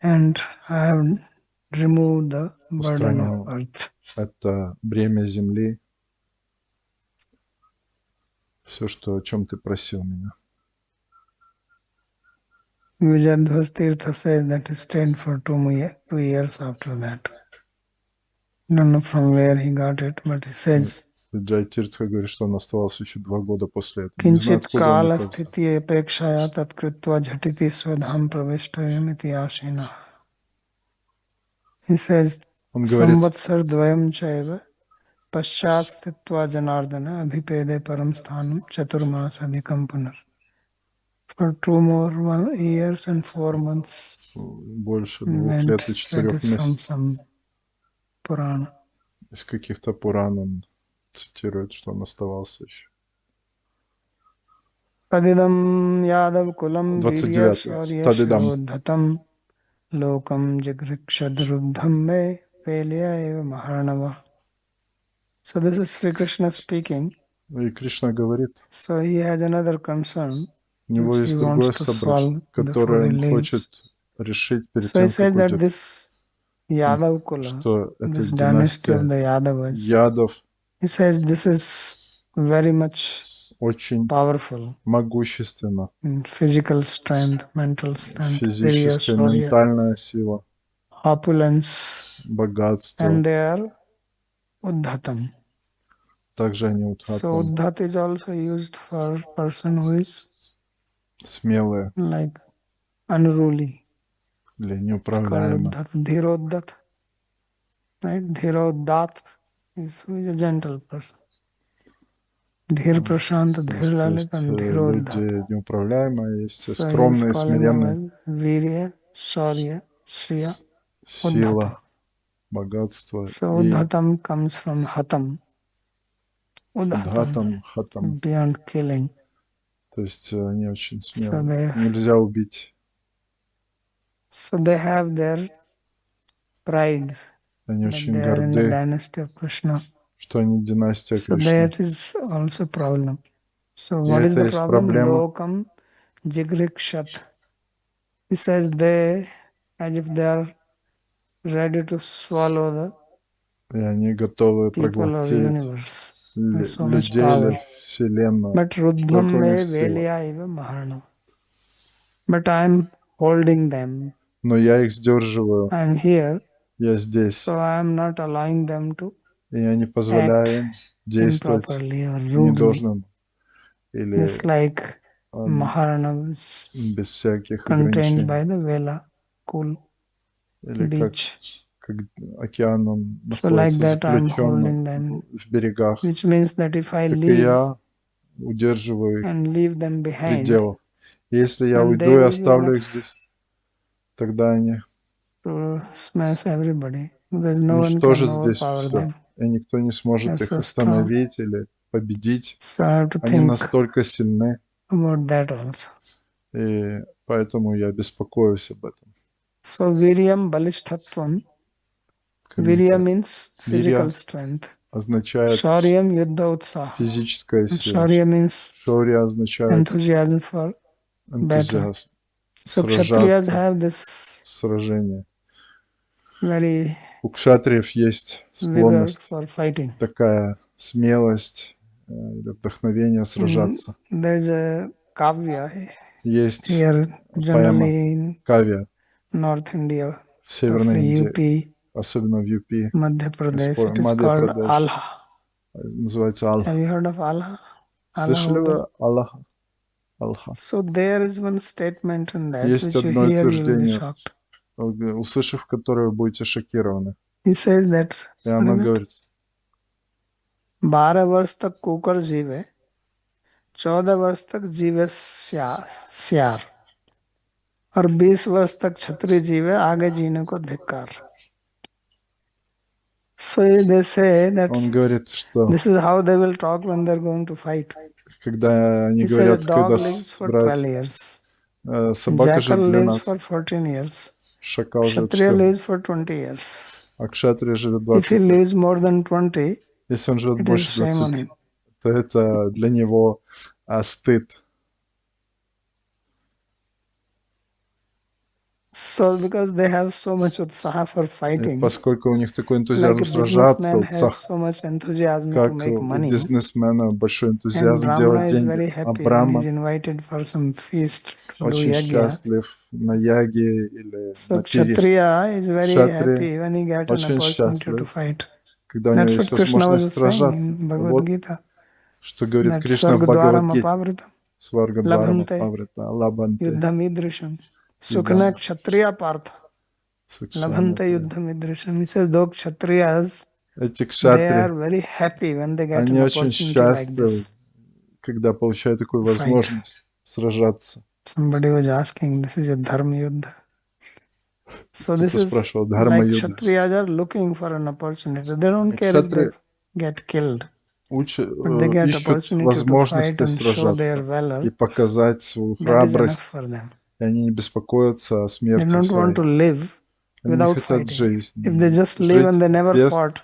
And I have removed the burden of устранил earth. это бремя земли, все, о чем ты просил меня. Vijayadhwas Tirtha says that he stayed for 2 years after that. Don't know from where he got it, but he says, Джай Тиртха говорит, что он оставался еще 2 года после этого. Не знаю, Kinchit откуда он kala это взял. sthiti apekshaya tatkritva jhatiti swadham praveshtayam iti ashina. He says, Он говорит, Samvatsar dvayam chaiva paschat sthitva janardana abhipede param sthanam chaturmas adhikam punar. For 2 more years and 4 months, больше 2 meant лет и that 4 is from месяцев. some Purana. Из каких-то Пуран он цитирует, что он оставался еще. Tadidam yadav kulam virya 29. shaurya Тадидам. shirodhatam lokam jigrikshadruddham me pelya eva maharnava. So this is Sri Krishna speaking. И Кришна говорит, So he has another concern у него which he есть wants другое to собрание, solve before которое he он хочет leaves. решить перед So he тем, says как that уйдет. this Yadav Kula, Что это this dynasty of династия the Yadavas, ядов, He says this is very much очень powerful могущественно. in physical strength, mental strength, virya, Физическая, shaurya, ментальная сила, opulence, богатство. and they are uddhatam. Также они So удхатам, uddhat is also used for person who is смелые like unruly. или It's called неуправляемые. uddhat, dhiroddat. Right? Dhiroddat is who is a gentle person. Dhir prashant, То dhir есть lalit, and dhiroddat. люди неуправляемые, есть So he is скромные, calling them смиренные. as virya, shaurya, shriya, uddhatam. Сила, богатство So и uddhatam comes from hatam. Uddhatam, удхатам, хатам. beyond killing. То есть они очень So смелые. Нельзя убить. they have their pride Они that очень they are in the горды, dynasty of Krishna. что они династия So Кришны. that is also problem. So И what is это the есть problem? проблема. Lokam jigrikshat. He says they, as if they are ready to swallow the И они готовы people or проглотить universe. There's so much людей или power. Вселенную. But ruddham Сколько у me них силы. velya iva maharnam. But I am holding them. Но я их сдерживаю. I am here. Я здесь. So I am not allowing them to И я не позволяю им действовать improperly or rudely. недолжным или Just like Maharana is без всяких contained ограничений. by the Vela, cool Или beach. как океан, он So like находится that I'm заключен holding them, в берегах. which means that if I Так и leave я удерживаю их and leave them в behind, пределах. Если я then уйду they и will be оставлю их enough здесь, тогда они to smash everybody, because no one can уничтожат здесь overpower все. them. И никто не They're сможет их so strong. остановить или победить. So I have to Они think настолько сильны, about that also. и поэтому я беспокоюсь об этом. So Viryam Balishtatvam. Virya means physical Вирья strength. означает Shauryam Yuddha Utsaha. физическая And сила. Shaurya means Шаурья означает enthusiasm for battle. энтузиазм, So Kshatriyas сражаться, have this сражение. very У кшатриев есть vigor склонность, for fighting. такая смелость или вдохновение сражаться. There's a kavya Есть here, поэма generally in Кавия North India, в Северной especially Индии, UP, особенно в ЮПи, Madhya Pradesh. It is called Мадхья-Прадеш, Alha. называется Have Алха. you heard of Alha? Слышали Alha. вы Аллаха? Алха. So there is one statement in that Есть which you одно hear, you will be утверждение, shocked. услышав которое, вы будете шокированы. He says that И оно говорит, 12 वर्ष तक कुकर जीवे 14 वर्ष तक जीवे सियार और 20 वर्ष तक छतरी जीवे आगे जीने को धिक्कार. So they say that он говорит, что this is how they will talk when they're going to fight. когда они He says a говорят, dog когда lives for 12 years, собака живет jackal lives 12, for 14 years, шакал живет kshatriya 14, lives for 20 years. а кшатрия живет If he 20 лет. lives more than 20, Если он живет it is больше shame on 20, him. то это для него стыд. So because they have so much utsaha for И fighting, поскольку у них такой like энтузиазм a сражаться, businessman has утсах, so much enthusiasm to как make у money, бизнесмена большой and энтузиазм Brahmana делать is деньги, very а happy when Брахма he's invited for some feast to do очень yajna. счастлив на яге или So на пире. Kshatriya is very Кшатрия happy when he gets an очень opportunity to счастлив, fight. когда у него That's есть what Krishna возможность was saying сражаться. in Bhagavad Вот Gita. что говорит That Кришна в Swargadwaram Бхагавад-гите. apavritam Сваргадварама labhante паврита, лабанте, yuddham idrisham. Yuddham. Sukhna Kshatriya partha labhante Сакшанате. yuddham idrisham. He says those Kshatriyas, Эти they кшатри, are very happy when they get они an очень opportunity like счастливы, this. когда получают такую Fight. возможность сражаться. Somebody was asking, this is a dharma yuddha. So this Кто-то is спрашивал, like дхарма-юдда. Kshatriyas are looking for an opportunity. They don't care if they Кшатри get killed, but they get ищут opportunity to fight возможности and show their сражаться и valor. показать свою That is enough храбрость, for them. и они не беспокоятся о They смерти don't want to своей. live Они не without хотят fighting. жизнь, If they just live жить and they never без, fought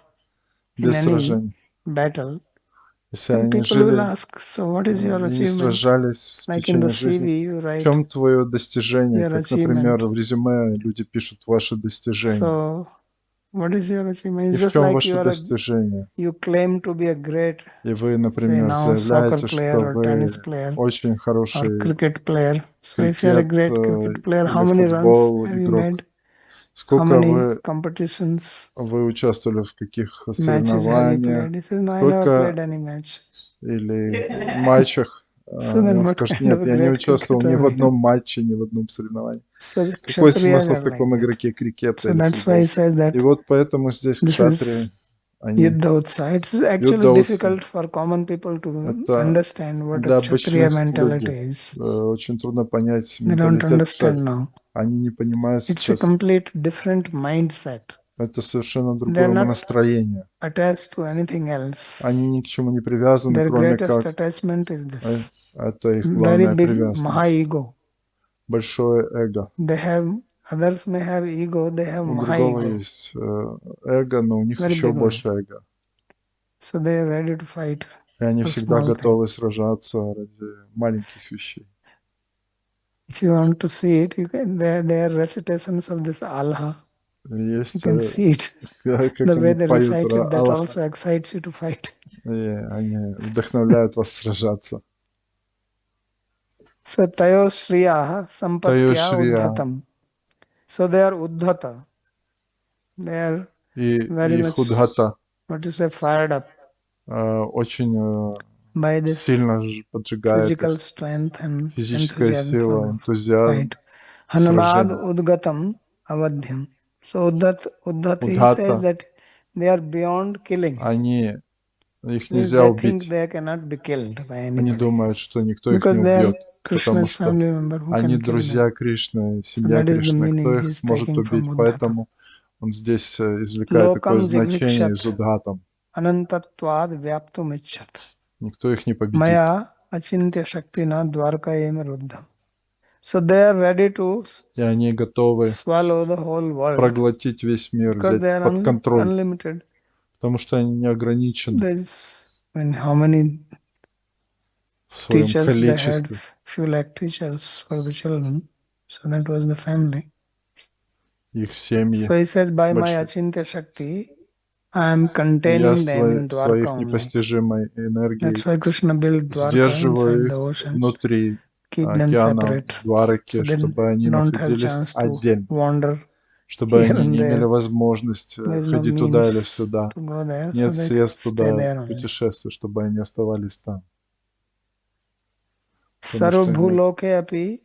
in без any сражений. battle, Если then они people will жили ask, so what is your и не achievement? сражались в Like in the течение жизни, CV you в write чем твое достижение? your Как, например, achievement. в резюме люди пишут ваши достижения. So What is your achievement? И It's в just чем like ваше достижение? you claim to be a great, И вы, say например, now, soccer заявляете, player что or вы tennis player очень or хороший cricket player. So if you're a крикет great cricket player, how или many runs футбол have you игрок. made? How Сколько many competitions, вы участвовали в каких matches have you соревнованиях? played? He says, no, I never Сколько played any match. или матчах? So И then он what скажет, kind of нет, a я не great участвовал ни cricketer в are you? одном матче, ни в одном соревновании. So the Какой kshatriyas смысл в are like таком that. игроке крикета So или that's why he футбола? says that И вот поэтому здесь this кшатрии, is они Yuddha Utsaha. It's actually юддаутса. difficult for common people to Это understand what a для kshatriya обычных mentality людей is. очень трудно понять They don't менталитет understand кшатри. now. Они не понимают It's a сейчас. complete different mindset. Это совершенно They're другое not умонастроение. attached to anything else. Они ни к чему не привязаны, Their кроме greatest как attachment is this. это их Very главная big привязанность. Maha ego. Большое эго. They have, others may have ego, they have У Maha другого ego. есть эго, но у них Very еще big one. больше эго. So they are ready to fight И они for всегда small things. готовы сражаться ради маленьких вещей. If you want to see it, you can. There are recitations of this Allah. You Есть, can see it. как The way они they поют recite it, that Аллаха, also excites you to fight. и они вдохновляют вас сражаться. So tayo shriya Тайо sampatya Шрия uddhatam. So they are uddhata. They are и very их much, удхата what you say, fired up очень by this сильно поджигает их. physical strength and Физическая enthusiasm сила, for the энтузиазм, fight. Hananad сражение. udgatam avadhyam. So Uddhat, he says Удхата, that they are beyond killing. их Means нельзя they think убить. they cannot be killed by Они anybody. думают, что никто их не Because they are убьет, потому Krishna's что family member who они can kill them. друзья Кришны, So семья that is the Кришны, кто meaning их he's может taking from убить, Uddhata. поэтому он здесь извлекает такое Lokam значение jigrikshat из Удхатам. anantatvad vyaptum ichat. Никто их не победит. Maya achintya shaktina dwarkayema ruddham. So they are ready to И они готовы swallow the whole world проглотить весь мир, because they взять are под контроль, unlimited. потому что они не ограничены How many в своем teachers they had? количестве. Few lakh teachers for the children. So that was the family. Их семьи So he says, by my большие. achintya shakti, I am Я containing them in своей Dwarka only. непостижимой энергией That's why Krishna built Dwarka сдерживаю inside the их ocean. внутри Keep them океана separate, Двараки, so they чтобы они don't have находились chance to отдельно, wander чтобы here они and не имели there. возможность There's no ходить туда или means сюда. to go there, so Нет they средств stay туда there only. путешествовать, чтобы они оставались там. Потому что Sarvabhuloke api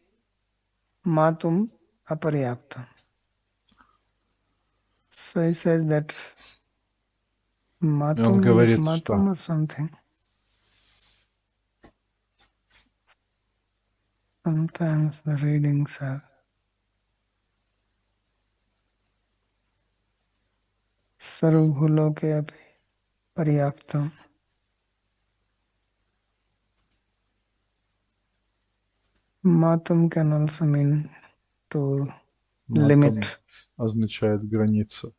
matum aparyapta. So he says that он matum is говорит, matum что or something. Sometimes the readings are Sarvabhuloke api paryaptam. Matam can also mean to матам limit. означает граница.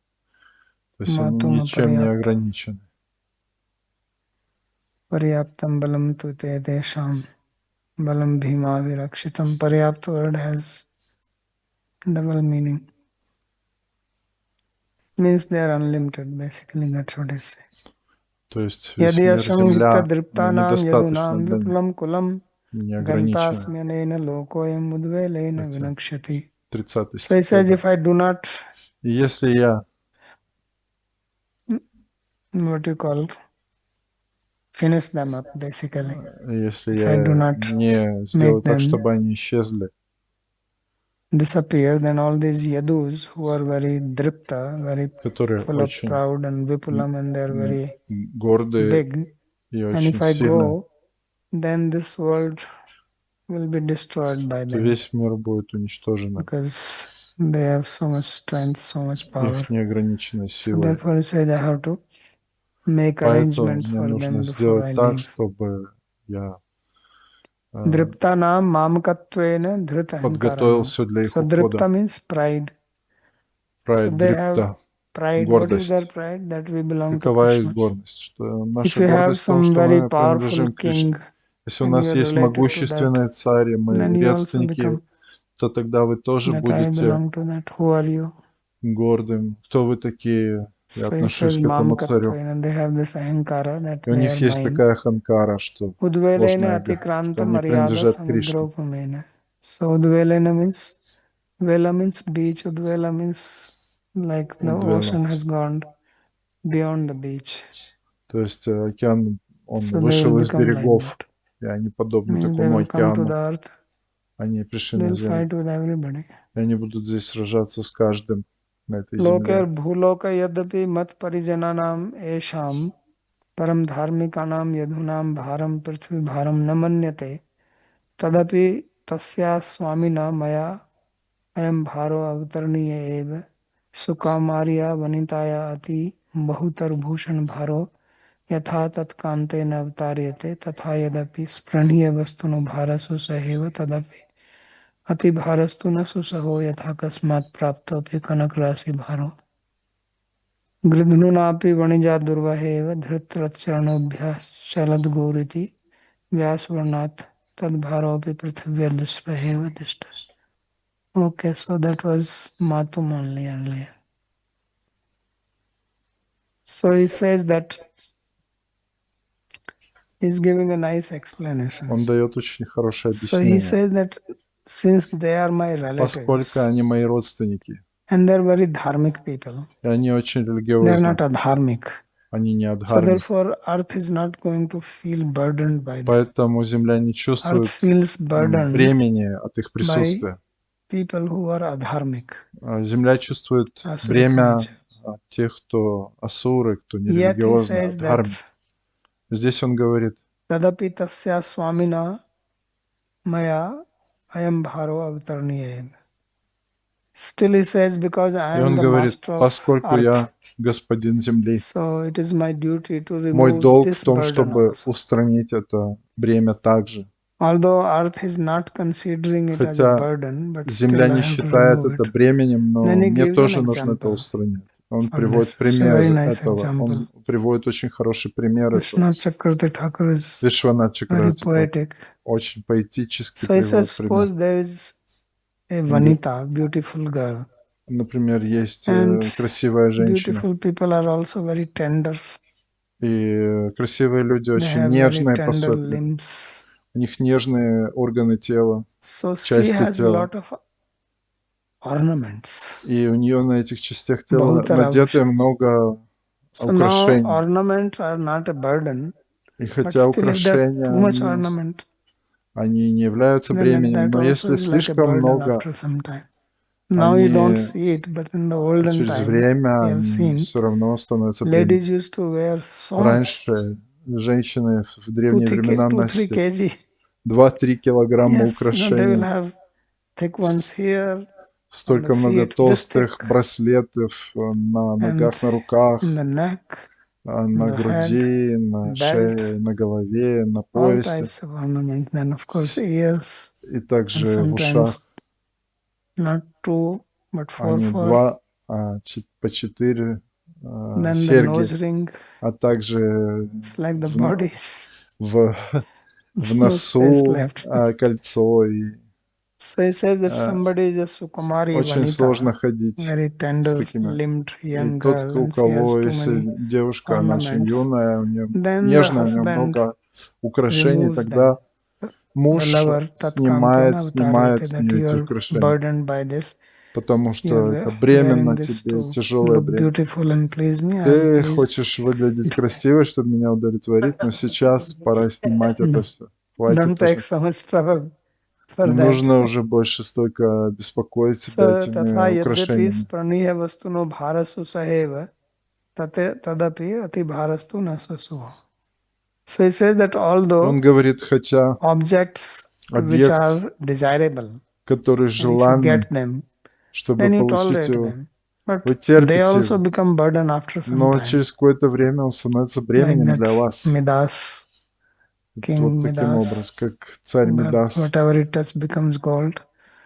То есть они Матум ничем не апарьяптам. ограничены. Paryaptam balam tu te desham balam bhima virakshitam. Paryapta word has double meaning. Means they are unlimited, basically, that's what it says. То есть весь Yadi мир asamhita Земля driptanam недостаточно yadunam для них, viplam kulam не ограничено. gantasmyanena lokoyam udvelena Это vinakshati. 30-й So he стих. says, if I do not, И если я what you call, finish them up, basically. Если If I do я not не сделаю make так, them чтобы они исчезли, disappear, then all these yadus who are very dripta, very которые full of очень proud and vipulam, and they're very гордые big, и and if очень I сильные, go, then this world will be destroyed by то them весь мир будет уничтожен. because they have so much strength, so much power. Их неограниченной So силой. therefore he said, I have to make Поэтому arrangements мне for нужно them before I сделать так, leave. чтобы я Dripta naam mamkatvena dhrita подготовил hankaranam. все для их So ухода. dripta means pride. So Прайд, they have дрипта, pride. What is their гордость. pride? That we belong to Какова их Krishna. гордость? Что If наша you have гордость в том, some что very мы powerful принадлежим Кришне. king Если у and нас you're есть related to могущественный that, царь, и мы then you also родственники, become то тогда вы тоже that I будете belong to that. Who are you? гордым. Кто вы такие? Я So he отношусь says, к этому Mam царю. Kattvena, they have this ahankara that И у they них are есть mine. такая ханкара, что Udvelena ложное эго, что atikranta они maryada принадлежат Кришне. samudropamena. So Udvelena means, Vela means beach, Udvela means like the Удвела. ocean has gone beyond the beach. То есть океан, он So they will вышел из become like берегов, that. и они подобны Means they такому will come to океану. the earth, Они пришли they на will землю, fight with everybody. и они будут здесь сражаться с каждым на этой Loker земле. bhuloka yadapi mat parijananam esham param dharmikanam yadhunam bharam prithvi bharam namanyate tadapi tasya swamina maya ayam bharo avatarniya eva sukamarya vanitaya ati bahutar bhushan bharo यथा तत्कांते न अवतार्यते तथा यदपि स्पृहणीय वस्तुनो भारसु सहेव तदपि अति भारस्तु न सुसहो यथा कस्मात् प्राप्तोऽपि कनक राशि भारो गृध्नुनापि वणिजा दुर्वहेव धृतरचरणोभ्याश्चलद्गोरिति व्यासवर्णात् तद्भारोऽपि पृथिव्यदुष्पहेव तिष्ठ. Okay, so that was Matum only earlier. So he says that he's giving a nice explanation. Он дает очень хорошее So he объяснение. says that since they are my Поскольку relatives они мои родственники, and they're very dharmic people, и они очень they're религиозны, not adharmic. они не So адхарми, therefore, earth is not going to feel burdened by them. поэтому земля не Earth чувствует feels burdened бремени от их by присутствия. people who are adharmic, Земля чувствует asuric бремя nature. от тех, кто асуры, кто Yet he нерелигиозны, says that адхарми. Здесь он говорит, tadapi tasya swamina maya ayam bharo avatarniya. Still he says, because I и am он the говорит, master of поскольку earth, я господин земли, so it is my duty to мой remove долг this в том, burden чтобы also. устранить это бремя также. Although earth is not considering it as a Хотя burden, but земля still I не have to считает remove это it. бременем, Then но he мне gives an тоже нужно это example устранять. Он for приводит this. It's a very пример nice этого. example. Он приводит очень хороший пример этого. Vishwanath Chakravarti Thakur is Вишванат very Чакраварти poetic. очень поэтически So he says, приводит пример. suppose there is a Он говорит, Vanita, beautiful girl, например, есть and красивая женщина, beautiful people are also very tender. и красивые люди They очень have very нежные по tender сути. limbs. У них нежные органы тела, So she части has a тела. lot of ornaments. И у нее на этих частях тела Bahutara надето Abhushan. много So now украшений. ornaments are not a burden, И but хотя still if there are украшения, too much ornament, они не являются then бременем, that но also если is like a слишком burden много, after some time. Now you don't они see it, but in the olden через time, время we have они seen все равно становятся ladies бременем. used to wear so much, Раньше женщины в древние времена 2-3 носили kg. 2-3 килограмма Yes, they will украшений, have thick ones here on the столько много feet, this thick, толстых браслетов на and ногах, на руках, in the neck, on на the head, груди, на belt, шее, на голове, на all поясе, types of ornaments. Then of course ears, и and также в sometimes ушах. not 2 but 4 Они 4. по 4 Then the серьги, nose ring, а также it's like the в, bodies, в, в no space носу left. кольцо. И So he says if somebody is a Sukumari очень сложно Vanita, ходить very с tender такими. limbed И young тот, girl, у and she has кого, too если many девушка, она очень ornaments, юная, у нее then the нежная, у нее husband много украшений, removes тогда them. The муж lover снимает tatkantena avatarete, с that нее you эти are украшения, burdened by this. потому You are что это бремя wearing на this тебе, to тяжелое look бремя. beautiful and please me, and Ты please хочешь выглядеть красивой, чтобы меня удовлетворить, но сейчас пора снимать это все. don't Хватит take уже. so much trouble for Не that. нужно уже больше столько беспокоить себя So этими tatha yadyapi украшениями. spraniya vastuno bharasu saheva tadapi ati bharastu nasasu. So he says that although Он говорит, хотя objects which объект, are desirable, который and if you желанный, get them, чтобы then you получить tolerate его, them. But вы they терпите also его, become burden after some но time. через какое-то время он становится Like бременем that для вас. Midas, Вот King таким образом, Midas, как царь that Мидас, whatever it touches becomes gold.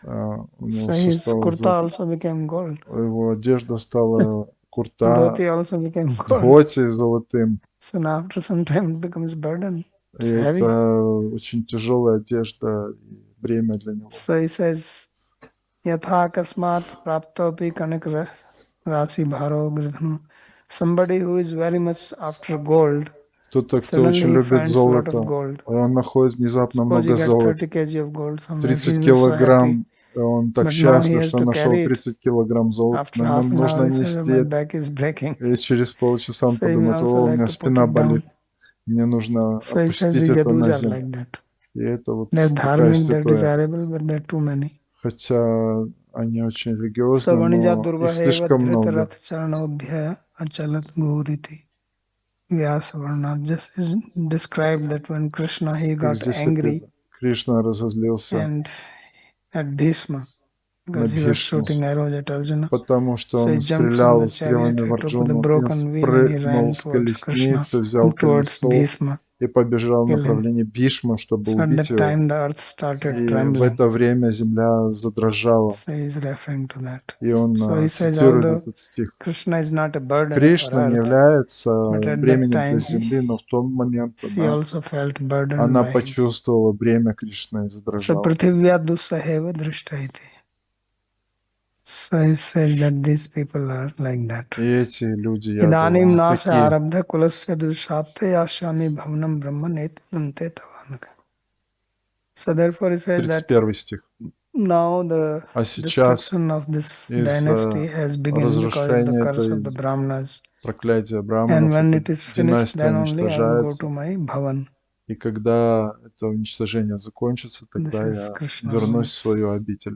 у него So все his стало kurta золото, also became gold. его одежда стала курта, Dhoti also became gold. дхоти золотым. So now after some time it becomes burden. И It's heavy. это очень тяжелая одежда и бремя для него. So he says, Yatha akasmat praptopi kanakra Rasi Bharo Gridhanu. Somebody who is very much after gold, Кто-то, кто очень suddenly he любит finds a lot of золото, gold. он находит внезапно Suppose he много get 30 золота. kg of gold somewhere, 30 he was so happy. килограмм, он так But now he счастлив, has что он to нашел carry it. 30 килограмм золота. After Но half ему an hour, нужно he says, нести my это. back is breaking. И через полчаса он So he подумает: also о, у like меня to put спина it down. болит, мне нужно So he says опустить these это yadus на are землю. like that. И это вот They're такая dharmic, they're святое. desirable, but they're too many. Хотя они очень религиозны, Savanija но их durvaheva слишком много. dhrita charanobhya achalat gauriti. Vyasavarna just is described that when Krishna he Как got здесь angry описано, Кришна разозлился and at Bhishma на because he was Бхишму, shooting arrows at Arjuna. потому что So he он jumped from the стрелял chariot, стрелами в he took the Арджуну, и он broken wheel and he спрыгнул ran с towards Krishna колесницы, взял and towards колесо Bhishma, и побежал в kill him. направлении Бхишмы, чтобы So at убить that его. time the earth started И в trembling. это время земля задрожала. So he is referring to that. И он So he says, цитирует although этот стих. Krishna is not a burden for Кришна не earth, является but at that бременем для time земли, но в тот момент she also felt burdened она by him. почувствовала бремя Кришны и So задрожала. prithivya dusaheva drishtaiti. So he says that these people are like that. И эти люди, ядовы, Idanim они nasha такие. arabdha kulasya dushapte yashyami bhavanam brahman etnante tavanaka. So therefore he says that 31 стих. now the А сейчас destruction of this dynasty has begun because of the разрушения curse of the этой Brahmanas. проклятия And браманов, when эта it is finished, династия then only I will go уничтожается. to my bhavan. И когда это уничтожение закончится, тогда This is я Krishna вернусь в is свою обитель.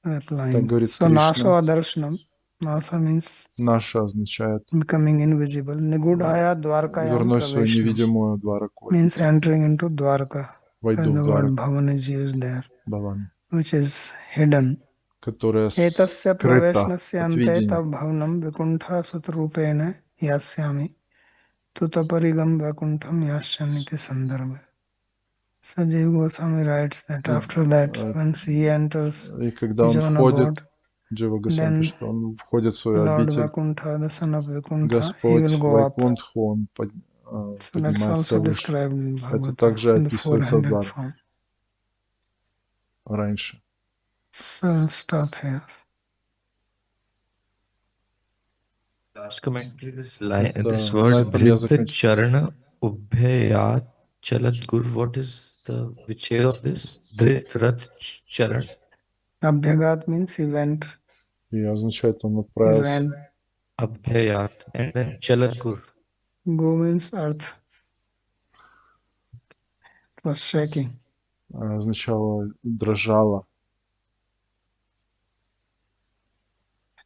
Так replying. говорит So nasha Кришна. darshanam. Nasa means Наша означает becoming invisible. Nigudhaya dwarkayam вернусь в свою praveshnam невидимую Двараку. means entering into Dwarka. Войду And в the word Двараку, bhavan is used there, Бхаван, which is hidden. которая Etasya скрыта praveshnasya от ante видения. tab bhavanam vikuntha sutrupena yasyami tutaparigam vakuntham yasyaniti sandarbha. So Jiva Goswami writes that after that, when he enters И когда он Vijayana входит, God, Джива Госвами then пишет, он входит в свою Lord обитель, Vakuntha, the son of Vakuntha, he Господь will go up. Вайкунтху, он So that's поднимается also выше. described in Это Bhagavata также in the описывается в 400 Двараке form. раньше. So I'll stop here. Last commentary, this line, Это this на word этом я Dhrita закончу. Charana Ubhayat Chalat Gur. What is the which of this? Dhrit Rath Charan. Abhyagat means he went, И означает, он he отправился. ran. Abhayat. And then Chalat Gur. Go means earth. It was shaking. Означало дрожало.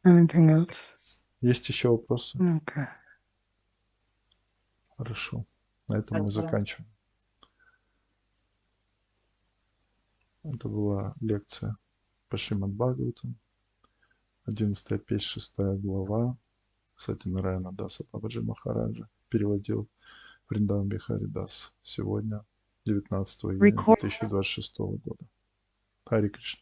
Anything else? Есть еще вопросы? Okay. Хорошо. На этом мы заканчиваем. Это была лекция по Шримад Бхагаватам, 11 печь, 6 глава. СатьянарайанаДаса Бабаджи Махараджа переводил Вриндаван Бихари Дас сегодня, 19 июня 2026 года. Хари Кришна.